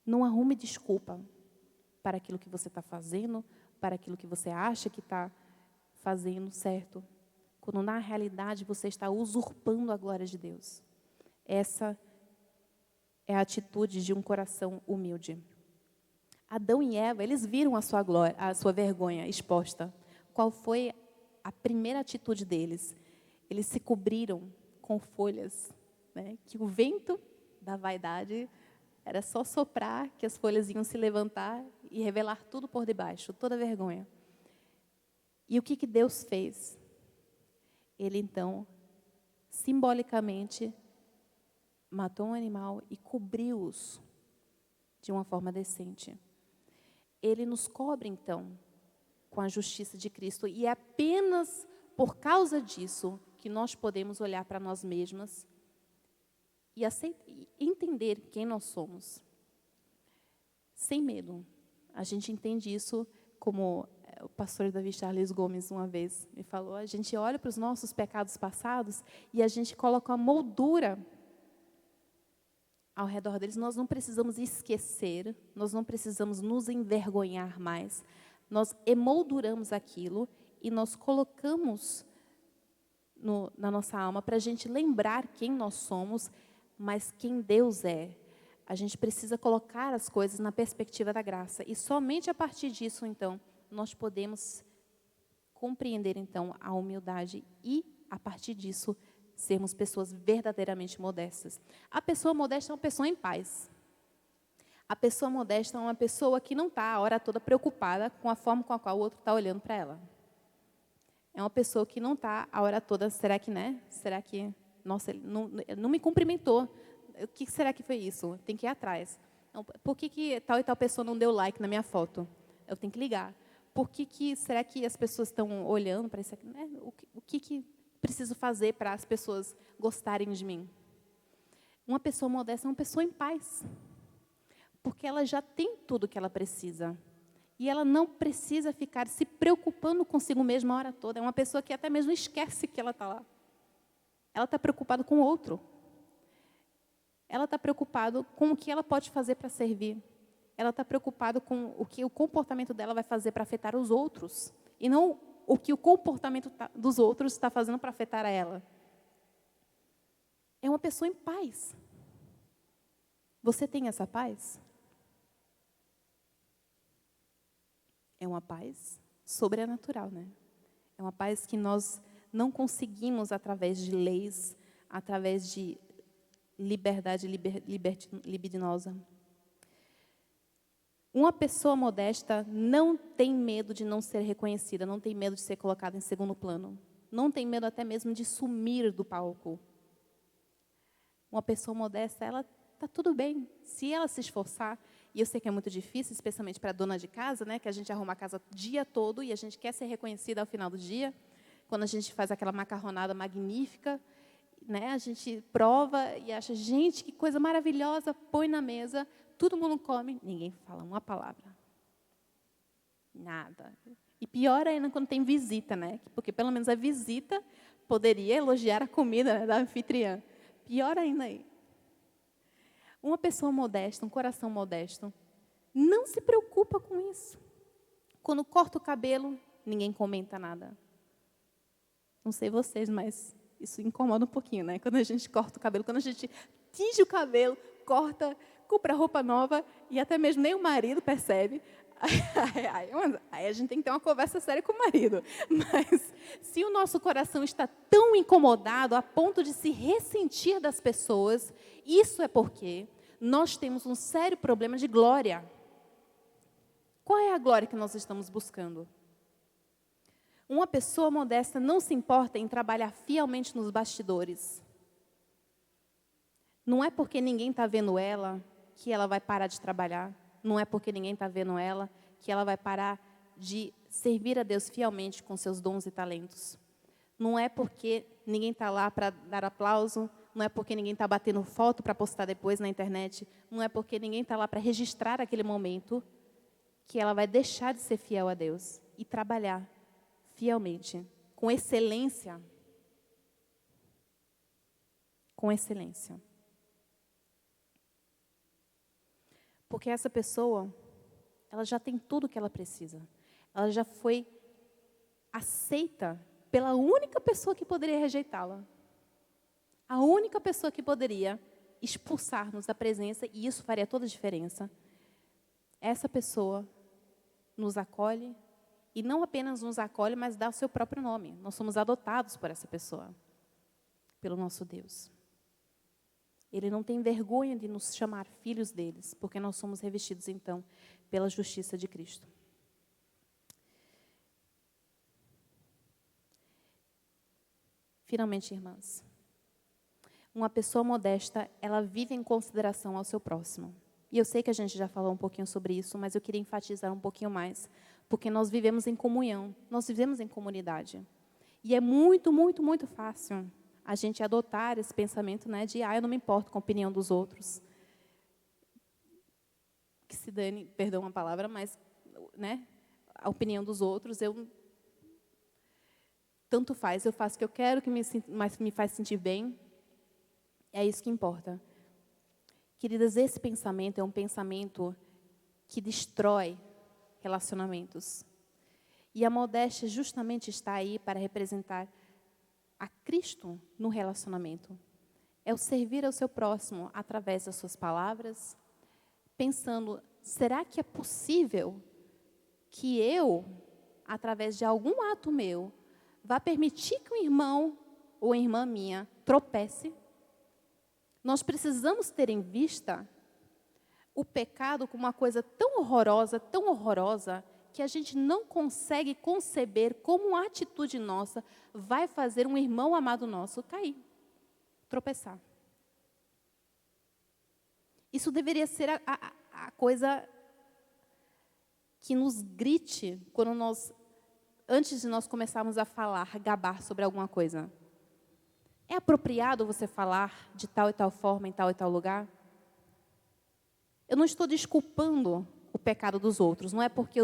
Não arrume desculpa para aquilo que você está fazendo, para aquilo que você acha que está fazendo certo, quando na realidade você está usurpando a glória de Deus. Essa é a atitude de um coração humilde. Adão e Eva, eles viram a sua glória, a sua vergonha exposta. Qual foi a primeira atitude deles? Eles se cobriram com folhas, né? Que o vento da vaidade era só soprar, que as folhas iam se levantar e revelar tudo por debaixo, toda a vergonha. E o que Deus fez? Ele, então, simbolicamente, matou um animal e cobriu-os de uma forma decente. Ele nos cobre, então, com a justiça de Cristo. E é apenas por causa disso que nós podemos olhar para nós mesmas e entender quem nós somos. Sem medo. A gente entende isso como o pastor Davi Charles Gomes, uma vez, me falou, a gente olha para os nossos pecados passados e a gente coloca uma moldura ao redor deles. Nós não precisamos esquecer, nós não precisamos nos envergonhar mais. Nós emolduramos aquilo e nós colocamos na nossa alma para a gente lembrar quem nós somos, mas quem Deus é. A gente precisa colocar as coisas na perspectiva da graça. E somente a partir disso, então, nós podemos compreender, então, a humildade e, a partir disso, sermos pessoas verdadeiramente modestas. A pessoa modesta é uma pessoa em paz. A pessoa modesta é uma pessoa que não está a hora toda preocupada com a forma com a qual o outro está olhando para ela. É uma pessoa que não está a hora toda, será que, né? Será que, nossa, ele não me cumprimentou? O que será que foi isso? Tem que ir atrás. Não, por que tal e tal pessoa não deu like na minha foto? Eu tenho que ligar. Por que será que as pessoas estão olhando para isso aqui? Né? O que preciso fazer para as pessoas gostarem de mim? Uma pessoa modesta é uma pessoa em paz. Porque ela já tem tudo o que ela precisa. E ela não precisa ficar se preocupando consigo mesma a hora toda. É uma pessoa que até mesmo esquece que ela está lá. Ela está preocupada com o outro. Ela está preocupada com o que ela pode fazer para servir. Ela está preocupada com o que o comportamento dela vai fazer para afetar os outros. E não o que o comportamento dos outros está fazendo para afetar a ela. É uma pessoa em paz. Você tem essa paz? É uma paz sobrenatural, né? É uma paz que nós não conseguimos através de leis, através de liberdade libidinosa. Uma pessoa modesta não tem medo de não ser reconhecida, não tem medo de ser colocada em segundo plano, não tem medo até mesmo de sumir do palco. Uma pessoa modesta, ela está tudo bem, se ela se esforçar, e eu sei que é muito difícil, especialmente para a dona de casa, né, que a gente arruma a casa o dia todo e a gente quer ser reconhecida ao final do dia, quando a gente faz aquela macarronada magnífica, né, a gente prova e acha, gente, que coisa maravilhosa, põe na mesa, todo mundo come, ninguém fala uma palavra. Nada. E pior ainda quando tem visita, né? Porque pelo menos a visita poderia elogiar a comida, né, da anfitriã. Pior ainda aí. Uma pessoa modesta, um coração modesto, não se preocupa com isso. Quando corta o cabelo, ninguém comenta nada. Não sei vocês, mas isso incomoda um pouquinho, né? Quando a gente corta o cabelo, quando a gente tinge o cabelo, corta, compra roupa nova e até mesmo nem o marido percebe. Aí a gente tem que ter uma conversa séria com o marido. Mas se o nosso coração está tão incomodado a ponto de se ressentir das pessoas, isso é porque nós temos um sério problema de glória. Qual é a glória que nós estamos buscando? Uma pessoa modesta não se importa em trabalhar fielmente nos bastidores. Não é porque ninguém está vendo ela que ela vai parar de trabalhar. Não é porque ninguém está vendo ela que ela vai parar de servir a Deus fielmente com seus dons e talentos. Não é porque ninguém está lá para dar aplauso, não é porque ninguém está batendo foto para postar depois na internet, não é porque ninguém está lá para registrar aquele momento que ela vai deixar de ser fiel a Deus e trabalhar fielmente, com excelência. Com excelência. Porque essa pessoa, ela já tem tudo o que ela precisa. Ela já foi aceita pela única pessoa que poderia rejeitá-la. A única pessoa que poderia expulsar-nos da presença, e isso faria toda a diferença. Essa pessoa nos acolhe, e não apenas nos acolhe, mas dá o seu próprio nome. Nós somos adotados por essa pessoa, pelo nosso Deus. Ele não tem vergonha de nos chamar filhos deles, porque nós somos revestidos, então, pela justiça de Cristo. Finalmente, irmãs, uma pessoa modesta, ela vive em consideração ao seu próximo. E eu sei que a gente já falou um pouquinho sobre isso, mas eu queria enfatizar um pouquinho mais, porque nós vivemos em comunhão, nós vivemos em comunidade. E é muito, muito, muito fácil a gente adotar esse pensamento, né, de, eu não me importo com a opinião dos outros. Que se dane, perdão a palavra, mas, né, a opinião dos outros, tanto faz, eu faço o que eu quero, mas me faz sentir bem. É isso que importa. Queridas, esse pensamento é um pensamento que destrói relacionamentos. E a modéstia justamente está aí para representar a Cristo no relacionamento. É o servir ao seu próximo através das suas palavras, pensando, será que é possível que eu, através de algum ato meu, vá permitir que um irmão ou irmã minha tropece? Nós precisamos ter em vista o pecado como uma coisa tão horrorosa, que a gente não consegue conceber como uma atitude nossa vai fazer um irmão amado nosso cair, tropeçar. Isso deveria ser a coisa que nos grite quando antes de nós começarmos a falar, gabar sobre alguma coisa. É apropriado você falar de tal e tal forma, em tal e tal lugar? Eu não estou desculpando o pecado dos outros. Não é porque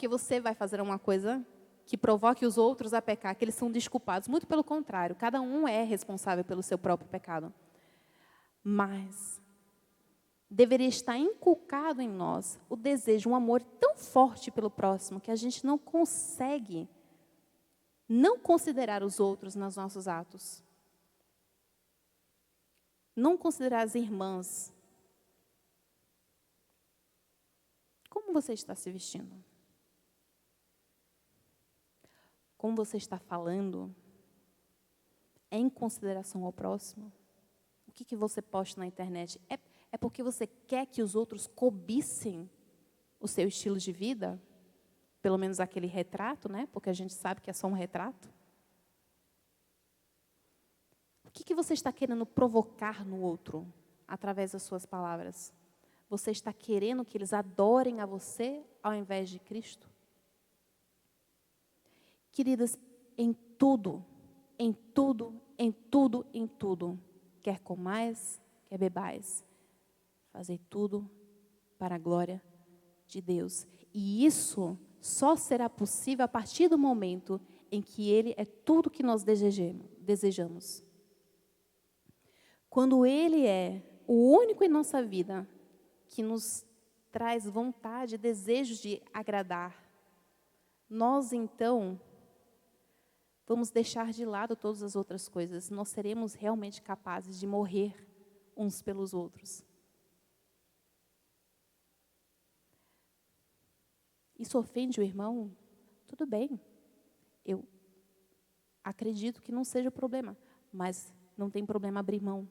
você vai fazer uma coisa que provoque os outros a pecar, que eles são desculpados. Muito pelo contrário, cada um é responsável pelo seu próprio pecado. Mas deveria estar inculcado em nós o desejo, um amor tão forte pelo próximo, que a gente não consegue não considerar os outros nos nossos atos. Não considerar as irmãs. Como você está se vestindo? Como você está falando? É em consideração ao próximo? O que você posta na internet? É porque você quer que os outros cobicem o seu estilo de vida? Pelo menos aquele retrato, né? Porque a gente sabe que é só um retrato. O que você está querendo provocar no outro através das suas palavras? Você está querendo que eles adorem a você ao invés de Cristo? Queridas, em tudo, quer comais, quer bebais, fazei tudo para a glória de Deus. E isso só será possível a partir do momento em que Ele é tudo que nós desejamos. Quando Ele é o único em nossa vida que nos traz vontade, desejos de agradar, nós então vamos deixar de lado todas as outras coisas. Nós seremos realmente capazes de morrer uns pelos outros. Isso ofende o irmão? Tudo bem. Eu acredito que não seja o problema, mas não tem problema abrir mão.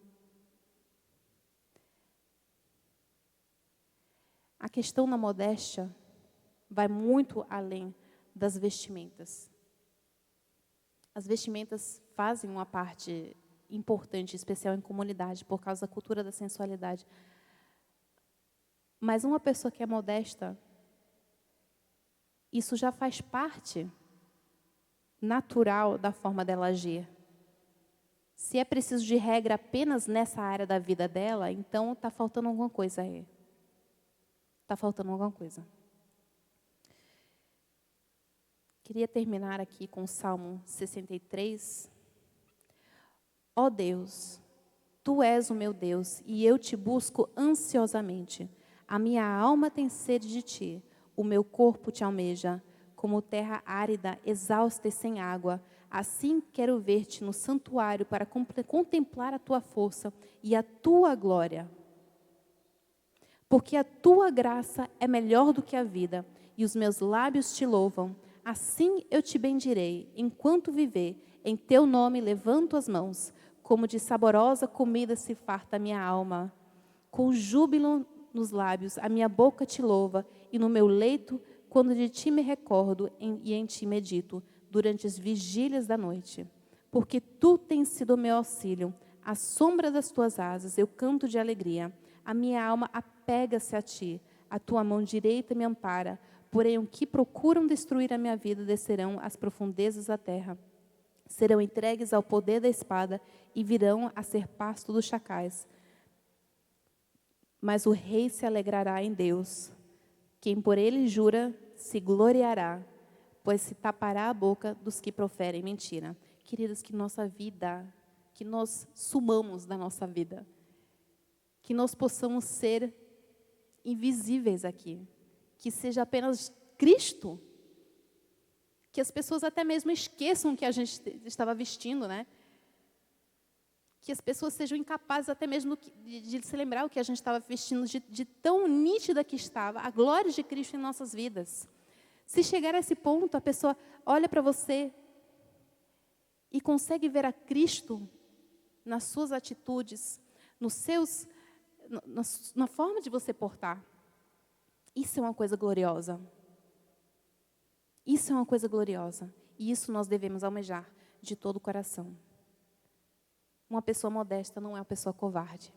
A questão da modéstia vai muito além das vestimentas. As vestimentas fazem uma parte importante, especial em comunidade, por causa da cultura da sensualidade. Mas uma pessoa que é modesta, isso já faz parte natural da forma dela agir. Se é preciso de regra apenas nessa área da vida dela, então está faltando alguma coisa aí. Está faltando alguma coisa. Queria terminar aqui com o Salmo 63. Ó Deus, Tu és o meu Deus, e eu te busco ansiosamente. A minha alma tem sede de Ti, o meu corpo te almeja, como terra árida, exausta e sem água. Assim quero ver-te no santuário para contemplar a Tua força e a Tua glória. Porque a Tua graça é melhor do que a vida, e os meus lábios te louvam. Assim eu te bendirei, enquanto viver, em Teu nome levanto as mãos, como de saborosa comida se farta a minha alma. Com júbilo nos lábios, a minha boca te louva, e no meu leito, quando de Ti me recordo e em Ti medito, durante as vigílias da noite. Porque Tu tens sido o meu auxílio, à sombra das Tuas asas eu canto de alegria. A minha alma apega-se a Ti, a Tua mão direita me ampara. Porém, os que procuram destruir a minha vida descerão às profundezas da terra. Serão entregues ao poder da espada e virão a ser pasto dos chacais. Mas o rei se alegrará em Deus. Quem por ele jura, se gloriará, pois se tapará a boca dos que proferem mentira. Queridas, que nossa vida, que nós sumamos da nossa vida, que nós possamos ser invisíveis aqui, que seja apenas Cristo, que as pessoas até mesmo esqueçam o que a gente estava vestindo, né? Que as pessoas sejam incapazes até mesmo de se lembrar o que a gente estava vestindo, de tão nítida que estava a glória de Cristo em nossas vidas. Se chegar a esse ponto, a pessoa olha para você e consegue ver a Cristo nas suas atitudes, na forma de você portar. Isso é uma coisa gloriosa. Isso é uma coisa gloriosa. E isso nós devemos almejar de todo o coração. Uma pessoa modesta não é uma pessoa covarde.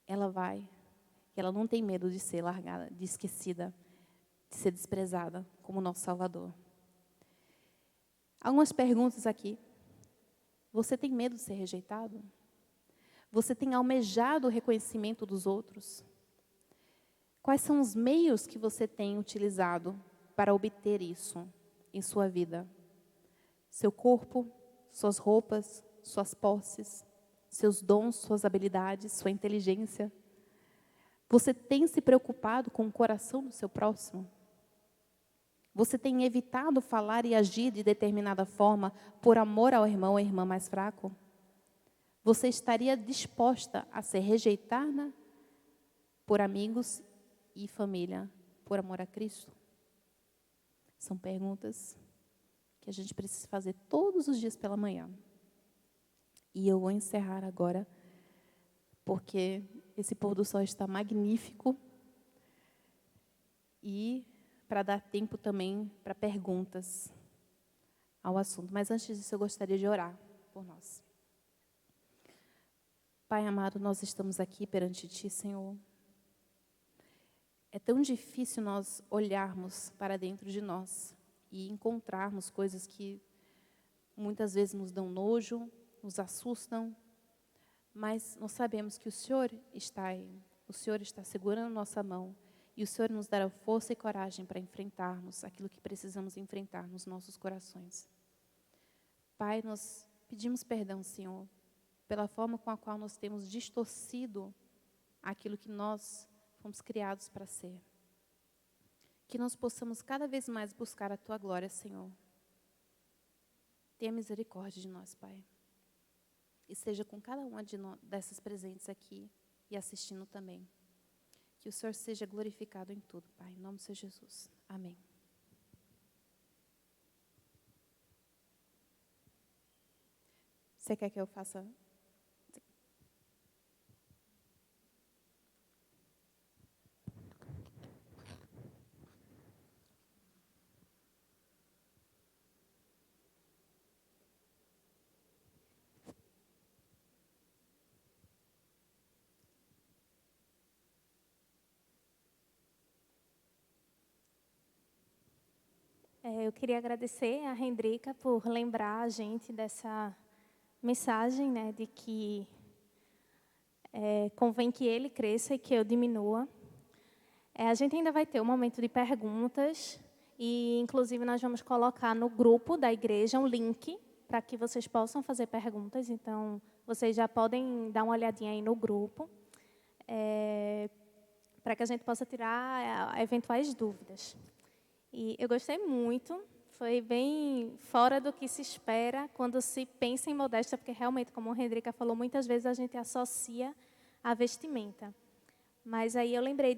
Ela não tem medo de ser largada, de esquecida, de ser desprezada como nosso Salvador. Algumas perguntas aqui. Você tem medo de ser rejeitado? Você tem almejado o reconhecimento dos outros? Quais são os meios que você tem utilizado para obter isso em sua vida? Seu corpo, suas roupas, suas posses, seus dons, suas habilidades, sua inteligência. Você tem se preocupado com o coração do seu próximo? Você tem evitado falar e agir de determinada forma por amor ao irmão ou irmã mais fraco? Você estaria disposta a ser rejeitada por amigos e família por amor a Cristo? São perguntas que a gente precisa fazer todos os dias pela manhã. E eu vou encerrar agora, porque esse pôr do sol está magnífico. E para dar tempo também para perguntas ao assunto. Mas antes disso, eu gostaria de orar por nós. Pai amado, nós estamos aqui perante Ti, Senhor. É tão difícil nós olharmos para dentro de nós e encontrarmos coisas que muitas vezes nos dão nojo, nos assustam, mas nós sabemos que o Senhor está aí, o Senhor está segurando nossa mão e o Senhor nos dará força e coragem para enfrentarmos aquilo que precisamos enfrentar nos nossos corações. Pai, nós pedimos perdão, Senhor, pela forma com a qual nós temos distorcido aquilo que nós fomos criados para ser. Que nós possamos cada vez mais buscar a Tua glória, Senhor. Tenha misericórdia de nós, Pai. E seja com cada uma dessas presentes aqui e assistindo também. Que o Senhor seja glorificado em tudo, Pai. Em nome de Jesus. Amém. Você quer que eu faça? Eu queria agradecer a Rendrica por lembrar a gente dessa mensagem, né, de que convém que ele cresça e que eu diminua. A gente ainda vai ter um momento de perguntas e, inclusive, nós vamos colocar no grupo da igreja um link para que vocês possam fazer perguntas. Então, vocês já podem dar uma olhadinha aí no grupo, para que a gente possa tirar eventuais dúvidas. E eu gostei muito, foi bem fora do que se espera quando se pensa em modéstia, porque realmente, como a Rendrica falou, muitas vezes a gente associa a vestimenta. Mas aí eu lembrei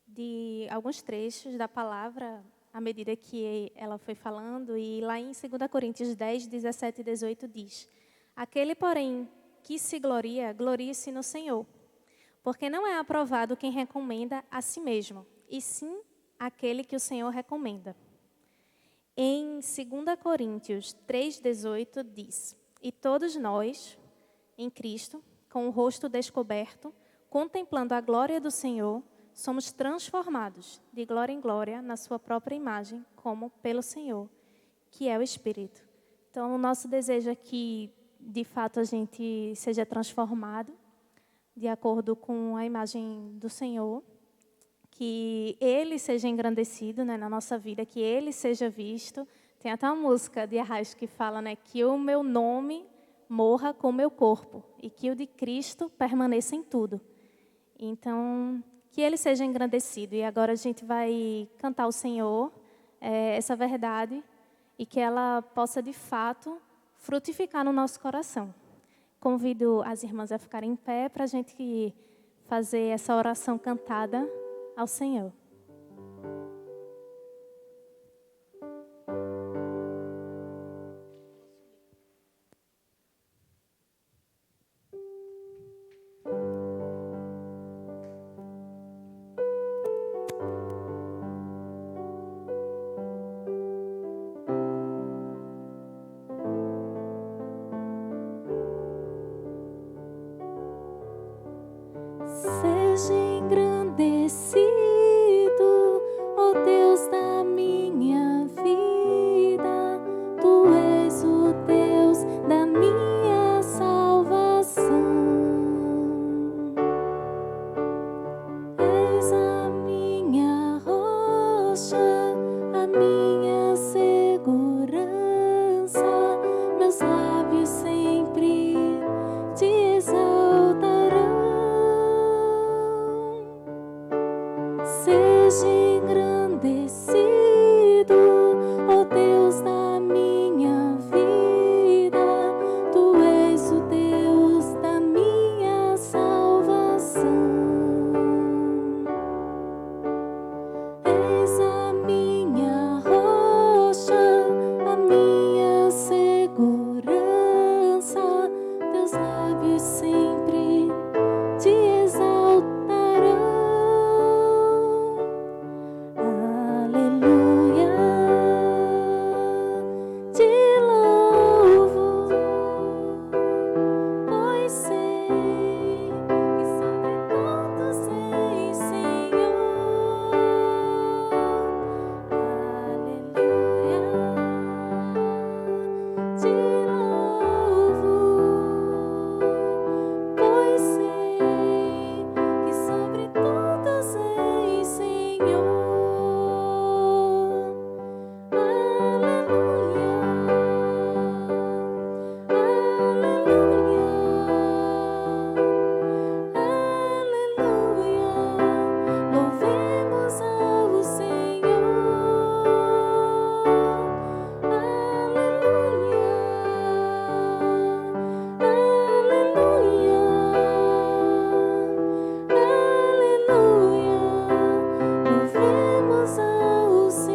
de alguns trechos da palavra, à medida que ela foi falando, e lá em 2 Coríntios 10, 17 e 18 diz: aquele, porém, que se gloria, glorie-se no Senhor, porque não é aprovado quem recomenda a si mesmo, e sim aquele que o Senhor recomenda. Em 2 Coríntios 3,18 diz: e todos nós, em Cristo, com o rosto descoberto, contemplando a glória do Senhor, somos transformados de glória em glória na sua própria imagem, como pelo Senhor, que é o Espírito. Então, o nosso desejo é que, de fato, a gente seja transformado de acordo com a imagem do Senhor. que Ele seja engrandecido, né, na nossa vida, que Ele seja visto. Tem até uma música de Arraiz que fala, né, que o meu nome morra com o meu corpo e que o de Cristo permaneça em tudo. Então, que Ele seja engrandecido. E agora a gente vai cantar ao Senhor essa verdade e que ela possa, de fato, frutificar no nosso coração. Convido as irmãs a ficarem em pé para a gente fazer essa oração cantada ao Senhor. Seja engrandecido, ó Deus da minha vida, Tu és o Deus da minha salvação. És a minha rocha, a minha segurança, meus lábios sempre te exaltarão. Seja engrandecido, ó Deus da minha vida, Tu és o Deus da minha salvação. És a minha rocha, a minha segurança, teus lábios sempre te exaltarão. Aleluia, te louvo, pois sei que sobre todos és Senhor. Aleluia, te louvo, pois sei que sobre todos és Senhor. Aleluia, aleluia, aleluia. Louvemos ao Senhor. Aleluia, aleluia, aleluia. Louvemos ao Senhor.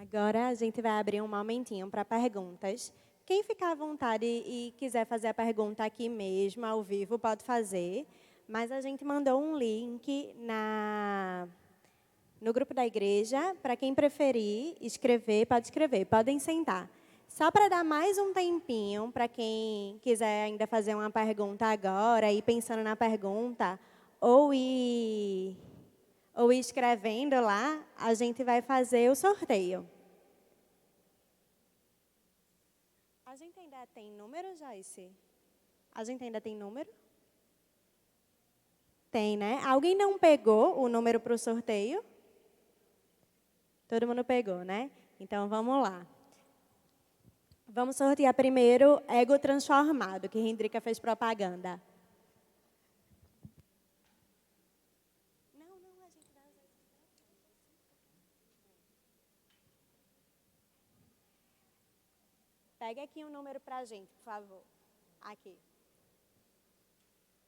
Agora a gente vai abrir um momentinho para perguntas. Quem ficar à vontade e quiser fazer a pergunta aqui mesmo, ao vivo, pode fazer. Mas a gente mandou um link no grupo da igreja. Para quem preferir escrever, pode escrever. Podem sentar. Só para dar mais um tempinho, para quem quiser ainda fazer uma pergunta agora, ir pensando na pergunta, ou ir escrevendo lá, a gente vai fazer o sorteio. A gente ainda tem número, Joyce? A gente ainda tem número? Tem, né? Alguém não pegou o número para o sorteio? Todo mundo pegou, né? Então, vamos lá. Vamos sortear primeiro Ego Transformado, que Hendrika fez propaganda. Pega aqui um número para a gente, por favor. Aqui.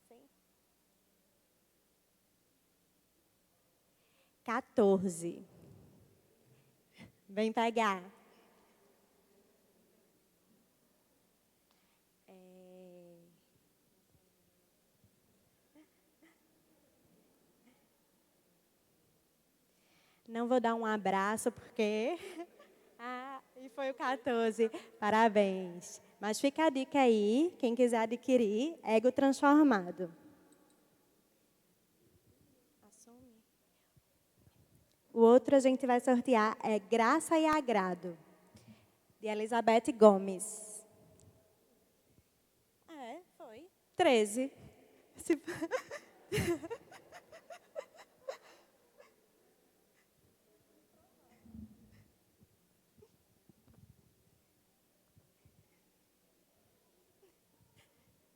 Sim. 14. Vem pegar. Não vou dar um abraço, porque... E foi o 14. Parabéns. Mas fica a dica aí, quem quiser adquirir, Ego Transformado. Assume. O outro a gente vai sortear é Graça e Agrado, de Elizabeth Gomes. Foi. 13.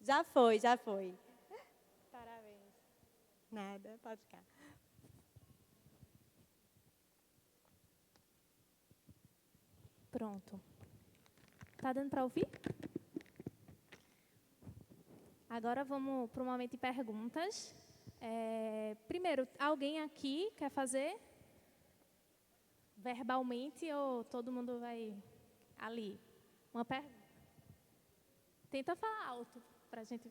Já foi, já foi. Parabéns. Nada, pode ficar. Pronto. Tá dando para ouvir? Agora vamos para o momento de perguntas. Primeiro, alguém aqui quer fazer verbalmente ou todo mundo vai ali? Uma pergunta. Tenta falar alto para a gente.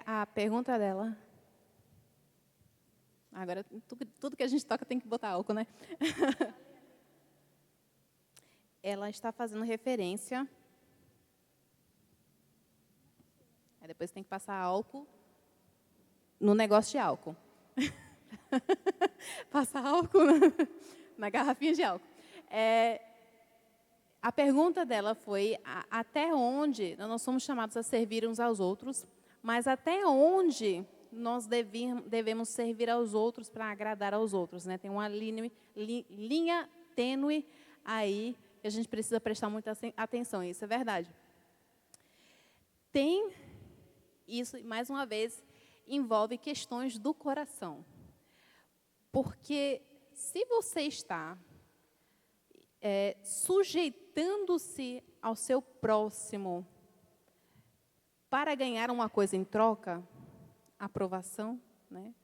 A pergunta dela. Agora, tudo que a gente toca tem que botar álcool, né? Ela está fazendo referência. Aí depois tem que passar álcool no negócio de álcool. Passar álcool na garrafinha de álcool. A pergunta dela foi até onde nós somos chamados a servir uns aos outros, mas até onde nós devemos servir aos outros para agradar aos outros, né? Tem uma linha tênue aí que a gente precisa prestar muita atenção, isso é verdade. Isso, mais uma vez, envolve questões do coração. Porque se você está sujeitando-se ao seu próximo para ganhar uma coisa em troca, aprovação, né?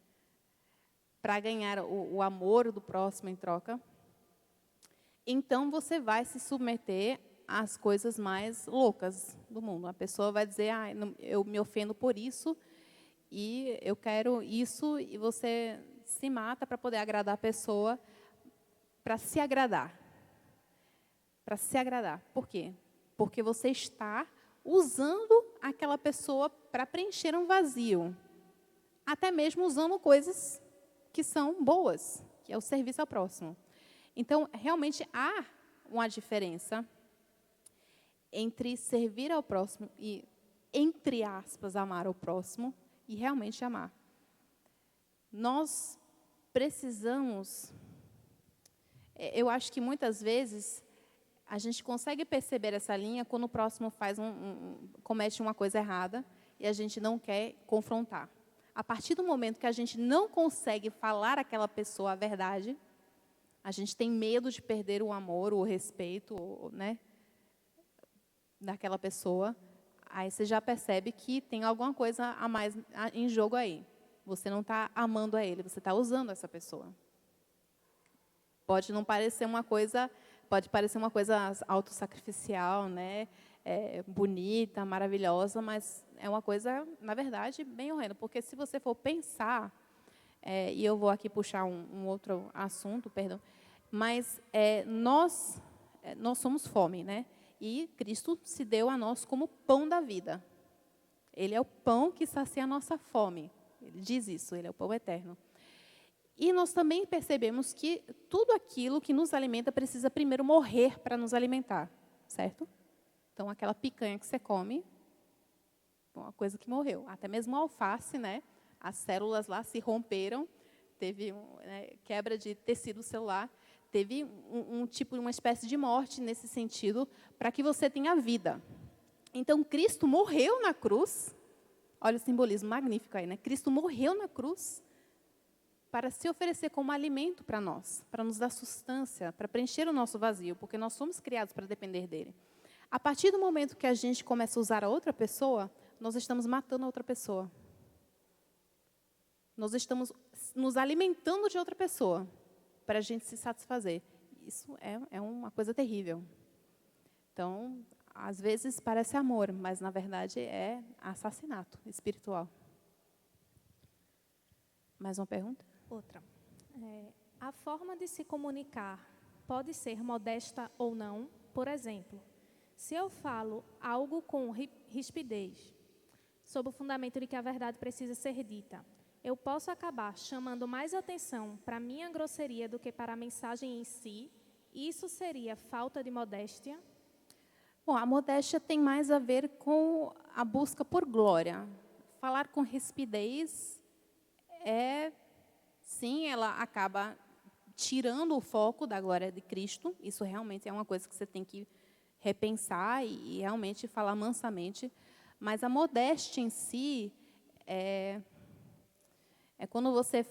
Para ganhar o amor do próximo em troca, então você vai se submeter às coisas mais loucas do mundo. A pessoa vai dizer, eu me ofendo por isso e eu quero isso, e você se mata para poder agradar a pessoa, para se agradar. Para se agradar. Por quê? Porque você está usando aquela pessoa para preencher um vazio. Até mesmo usando coisas que são boas, que é o serviço ao próximo. Então, realmente há uma diferença entre servir ao próximo e, entre aspas, amar ao próximo e realmente amar. Nós precisamos, eu acho que muitas vezes a gente consegue perceber essa linha quando o próximo comete uma coisa errada e a gente não quer confrontar. A partir do momento que a gente não consegue falar àquela pessoa a verdade, a gente tem medo de perder o amor, o respeito, né, daquela pessoa, aí você já percebe que tem alguma coisa a mais em jogo aí. Você não está amando a ele, você está usando essa pessoa. Pode parecer uma coisa autossacrificial, né? Bonita, maravilhosa, mas é uma coisa, na verdade, bem horrenda. Porque se você for pensar, e eu vou aqui puxar um outro assunto, perdão, mas nós somos fome, né? E Cristo se deu a nós como pão da vida. Ele é o pão que sacia a nossa fome. Ele diz isso, ele é o pão eterno. E nós também percebemos que tudo aquilo que nos alimenta precisa primeiro morrer para nos alimentar, certo? Então, aquela picanha que você come, uma coisa que morreu. Até mesmo a alface, né? As células lá se romperam, teve quebra de tecido celular, teve uma espécie de morte nesse sentido, para que você tenha vida. Então, Cristo morreu na cruz. Olha o simbolismo magnífico aí, né? Cristo morreu na cruz para se oferecer como alimento para nós, para nos dar sustância, para preencher o nosso vazio, porque nós somos criados para depender dele. A partir do momento que a gente começa a usar a outra pessoa, nós estamos matando a outra pessoa. nós estamos nos alimentando de outra pessoa para a gente se satisfazer. Isso é uma coisa terrível. Então, às vezes parece amor, mas na verdade é assassinato espiritual. Mais uma pergunta? Outra. A forma de se comunicar pode ser modesta ou não? Por exemplo, se eu falo algo com rispidez, sob o fundamento de que a verdade precisa ser dita, eu posso acabar chamando mais atenção para a minha grosseria do que para a mensagem em si? Isso seria falta de modéstia? Bom, a modéstia tem mais a ver com a busca por glória. Falar com rispidez sim, ela acaba tirando o foco da glória de Cristo. Isso realmente é uma coisa que você tem que repensar e realmente falar mansamente. Mas a modéstia em si é quando você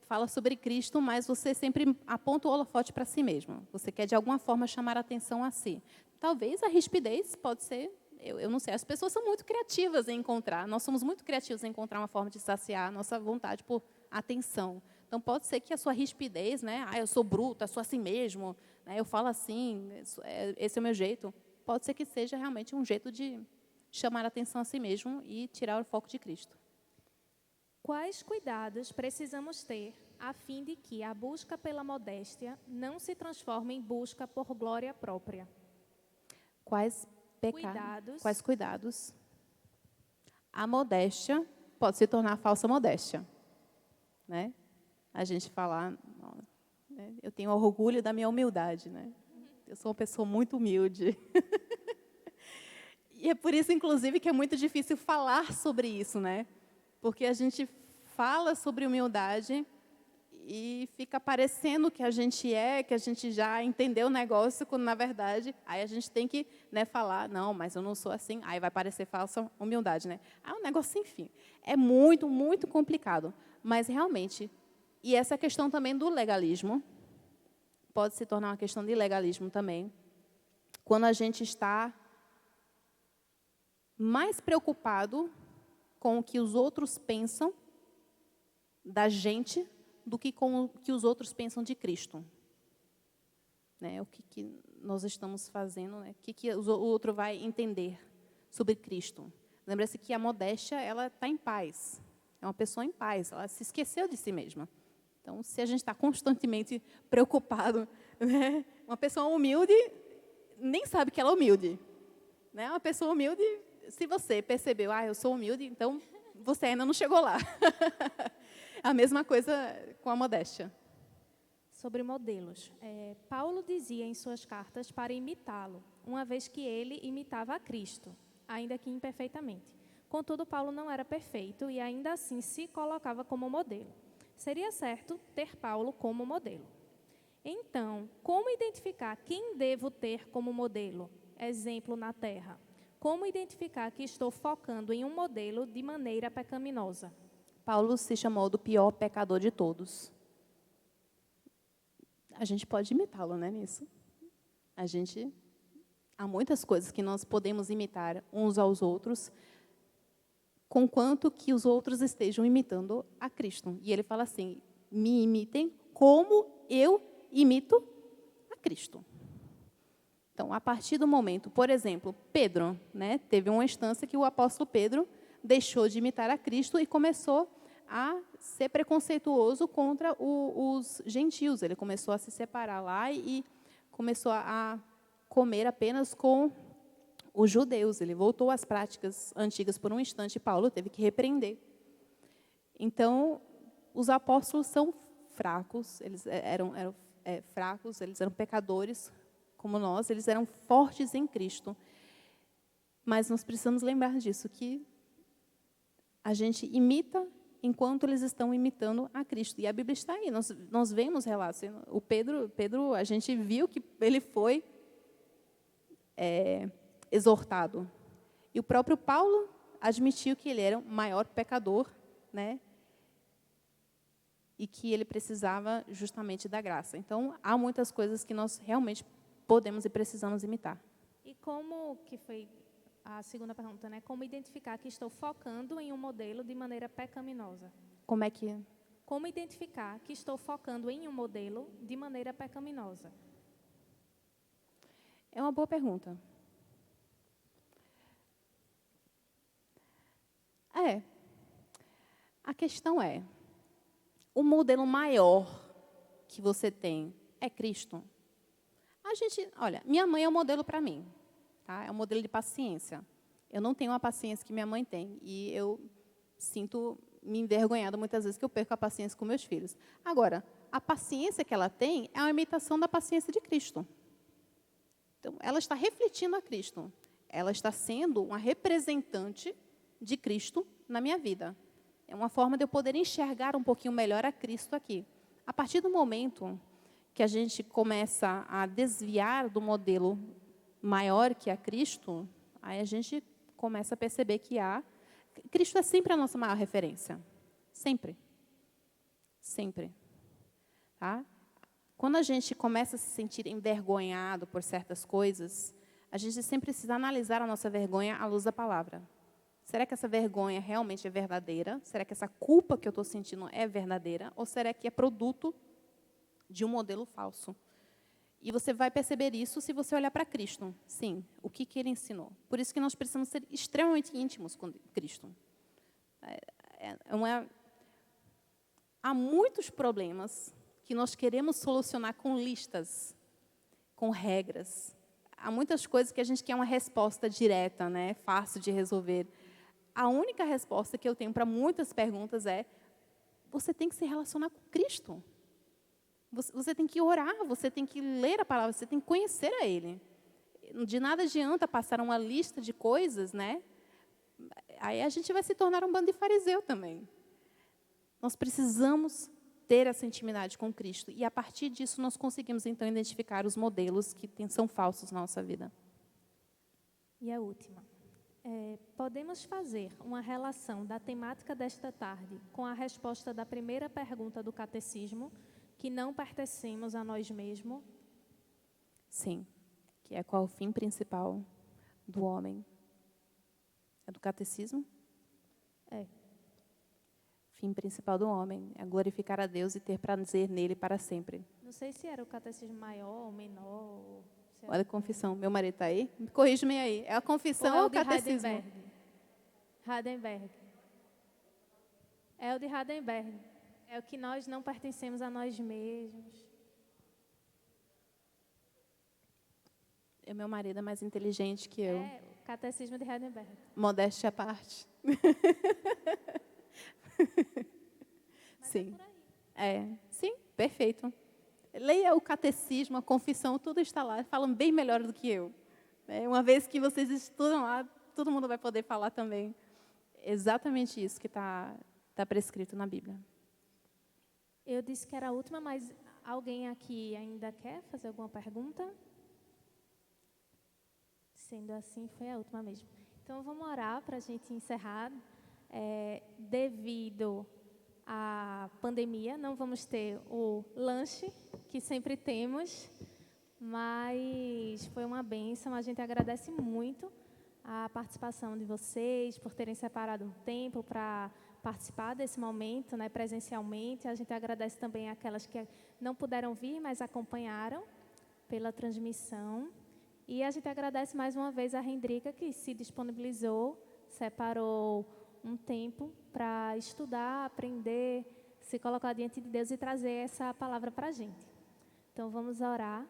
fala sobre Cristo, mas você sempre aponta o holofote para si mesmo. Você quer, de alguma forma, chamar a atenção a si. Talvez a rispidez pode ser, eu não sei, as pessoas são muito criativas em encontrar, nós somos muito criativos em encontrar uma forma de saciar a nossa vontade por atenção. Então, pode ser que a sua rispidez, né, eu sou bruta, sou assim mesmo, né, eu falo assim, esse é o meu jeito, pode ser que seja realmente um jeito de chamar a atenção a si mesmo e tirar o foco de Cristo. Quais cuidados precisamos ter a fim de que a busca pela modéstia não se transforme em busca por glória própria? Quais cuidados? A modéstia pode se tornar falsa modéstia, né? A gente falar, né? Eu tenho orgulho da minha humildade, né? Eu sou uma pessoa muito humilde. E é por isso, inclusive, que é muito difícil falar sobre isso, né? Porque a gente fala sobre humildade e fica parecendo que a gente já entendeu o negócio, quando, na verdade, aí a gente tem que, né, falar, não, mas eu não sou assim, aí vai parecer falsa humildade, né? É um negócio, enfim, é muito, muito complicado. Mas, realmente, e essa questão também do legalismo, pode se tornar uma questão de legalismo também, quando a gente está mais preocupado com o que os outros pensam da gente do que com o que os outros pensam de Cristo. Né? O que nós estamos fazendo, né? O que o outro vai entender sobre Cristo. Lembra-se que a modéstia, ela está em paz. É uma pessoa em paz, ela se esqueceu de si mesma. Então, se a gente está constantemente preocupado, né? Uma pessoa humilde nem sabe que ela é humilde. Né? Uma pessoa humilde, se você percebeu, eu sou humilde, então você ainda não chegou lá. A mesma coisa com a modéstia. Sobre modelos. Paulo dizia em suas cartas para imitá-lo, uma vez que ele imitava a Cristo, ainda que imperfeitamente. Contudo, Paulo não era perfeito e ainda assim se colocava como modelo. Seria certo ter Paulo como modelo. Então, como identificar quem devo ter como modelo? Exemplo na terra. Como identificar que estou focando em um modelo de maneira pecaminosa? Paulo se chamou do pior pecador de todos. A gente pode imitá-lo, né, nisso? Há muitas coisas que nós podemos imitar uns aos outros, conquanto que os outros estejam imitando a Cristo. E ele fala assim, me imitem como eu imito a Cristo. Então, a partir do momento, por exemplo, Pedro, né, teve uma instância que o apóstolo Pedro deixou de imitar a Cristo e começou a ser preconceituoso contra os gentios. Ele começou a se separar lá e começou a comer apenas com os judeus. Ele voltou às práticas antigas por um instante. Paulo teve que repreender. Então, os apóstolos são fracos, eles eram fracos, eles eram pecadores como nós, eles eram fortes em Cristo. Mas nós precisamos lembrar disso, que a gente imita enquanto eles estão imitando a Cristo. E a Bíblia está aí, nós vemos relatos. O Pedro, a gente viu que ele foi exortado. E o próprio Paulo admitiu que ele era o maior pecador, né? E que ele precisava justamente da graça. Então, há muitas coisas que nós realmente podemos e precisamos imitar. E como que foi a segunda pergunta, né? Como identificar que estou focando em um modelo de maneira pecaminosa? Como é que... Como identificar que estou focando em um modelo de maneira pecaminosa? É uma boa pergunta. A questão é, o modelo maior que você tem é Cristo? Olha, minha mãe é um modelo para mim, tá? É um modelo de paciência. Eu não tenho a paciência que minha mãe tem e eu sinto me envergonhada muitas vezes que eu perco a paciência com meus filhos. Agora, a paciência que ela tem é uma imitação da paciência de Cristo. Então, ela está refletindo a Cristo. Ela está sendo uma representante de Cristo na minha vida. É uma forma de eu poder enxergar um pouquinho melhor a Cristo aqui. A partir do momento que a gente começa a desviar do modelo maior que é Cristo, aí a gente começa a perceber que Cristo é sempre a nossa maior referência. Sempre. Sempre. Tá? Quando a gente começa a se sentir envergonhado por certas coisas, a gente sempre precisa analisar a nossa vergonha à luz da palavra. Será que essa vergonha realmente é verdadeira? Será que essa culpa que eu estou sentindo é verdadeira? Ou será que é produto de um modelo falso? E você vai perceber isso se você olhar para Cristo. Sim, o que Ele ensinou. Por isso que nós precisamos ser extremamente íntimos com Cristo. Há muitos problemas que nós queremos solucionar com listas, com regras. Há muitas coisas que a gente quer uma resposta direta, né? Fácil de resolver. A única resposta que eu tenho para muitas perguntas é: você tem que se relacionar com Cristo. Você tem que orar, você tem que ler a palavra, você tem que conhecer a Ele. De nada adianta passar uma lista de coisas, né? Aí a gente vai se tornar um bando de fariseu também. Nós precisamos ter essa intimidade com Cristo. E, a partir disso, nós conseguimos, então, identificar os modelos que são falsos na nossa vida. E a última. Podemos fazer uma relação da temática desta tarde com a resposta da primeira pergunta do catecismo, que não pertencemos a nós mesmos? Sim. Que é qual o fim principal do homem? É do catecismo? É. Fim principal do homem é glorificar a Deus e ter prazer nele para sempre. Não sei se era o catecismo maior ou menor. Olha a confissão. Meu marido está aí? Corrige-me aí. É a confissão ou o catecismo? Heidelberg. É o de Heidelberg. É o que nós não pertencemos a nós mesmos. Meu marido é mais inteligente que eu. É o catecismo de Heidelberg. Modéstia à parte. Sim. Sim, perfeito. Leia o catecismo, a confissão, tudo está lá. Falam bem melhor do que eu. Uma vez que vocês estudam lá, todo mundo vai poder falar também. Exatamente isso que está prescrito na Bíblia. Eu disse que era a última, mas alguém aqui ainda quer fazer alguma pergunta? Sendo assim, foi a última mesmo. Então, vamos orar para a gente encerrar. Devido à pandemia, não vamos ter o lanche que sempre temos, mas foi uma bênção. A gente agradece muito a participação de vocês, por terem separado um tempo para participar desse momento, né, presencialmente. A gente agradece também àquelas que não puderam vir, mas acompanharam pela transmissão. E a gente agradece mais uma vez a Hendrika, que se disponibilizou, separou um tempo para estudar, aprender, se colocar diante de Deus e trazer essa palavra para a gente. Então, vamos orar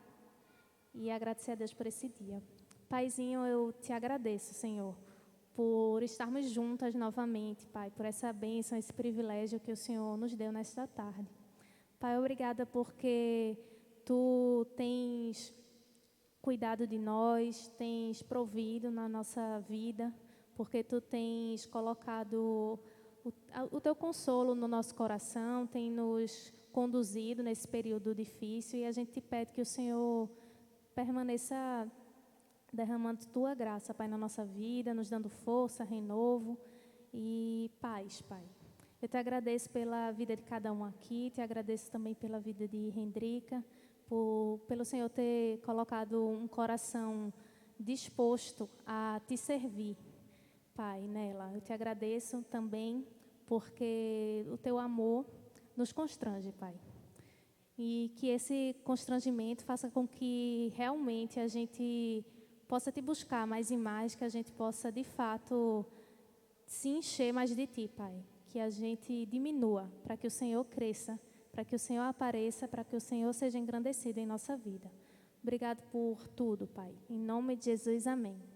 e agradecer a Deus por esse dia. Paizinho, eu te agradeço, Senhor, por estarmos juntas novamente, Pai, por essa bênção, esse privilégio que o Senhor nos deu nesta tarde. Pai, obrigada porque Tu tens cuidado de nós, tens provido na nossa vida, porque Tu tens colocado o Teu consolo no nosso coração, tem nos conduzido nesse período difícil, e a gente te pede que o Senhor permaneça derramando Tua graça, Pai, na nossa vida, nos dando força, renovo e paz, Pai. Eu te agradeço pela vida de cada um aqui, te agradeço também pela vida de Hendrika, pelo Senhor ter colocado um coração disposto a te servir, Pai, nela. Eu te agradeço também porque o Teu amor nos constrange, Pai. E que esse constrangimento faça com que realmente a gente possa Te buscar mais e mais, que a gente possa, de fato, se encher mais de Ti, Pai. Que a gente diminua, para que o Senhor cresça, para que o Senhor apareça, para que o Senhor seja engrandecido em nossa vida. Obrigado por tudo, Pai. Em nome de Jesus, amém.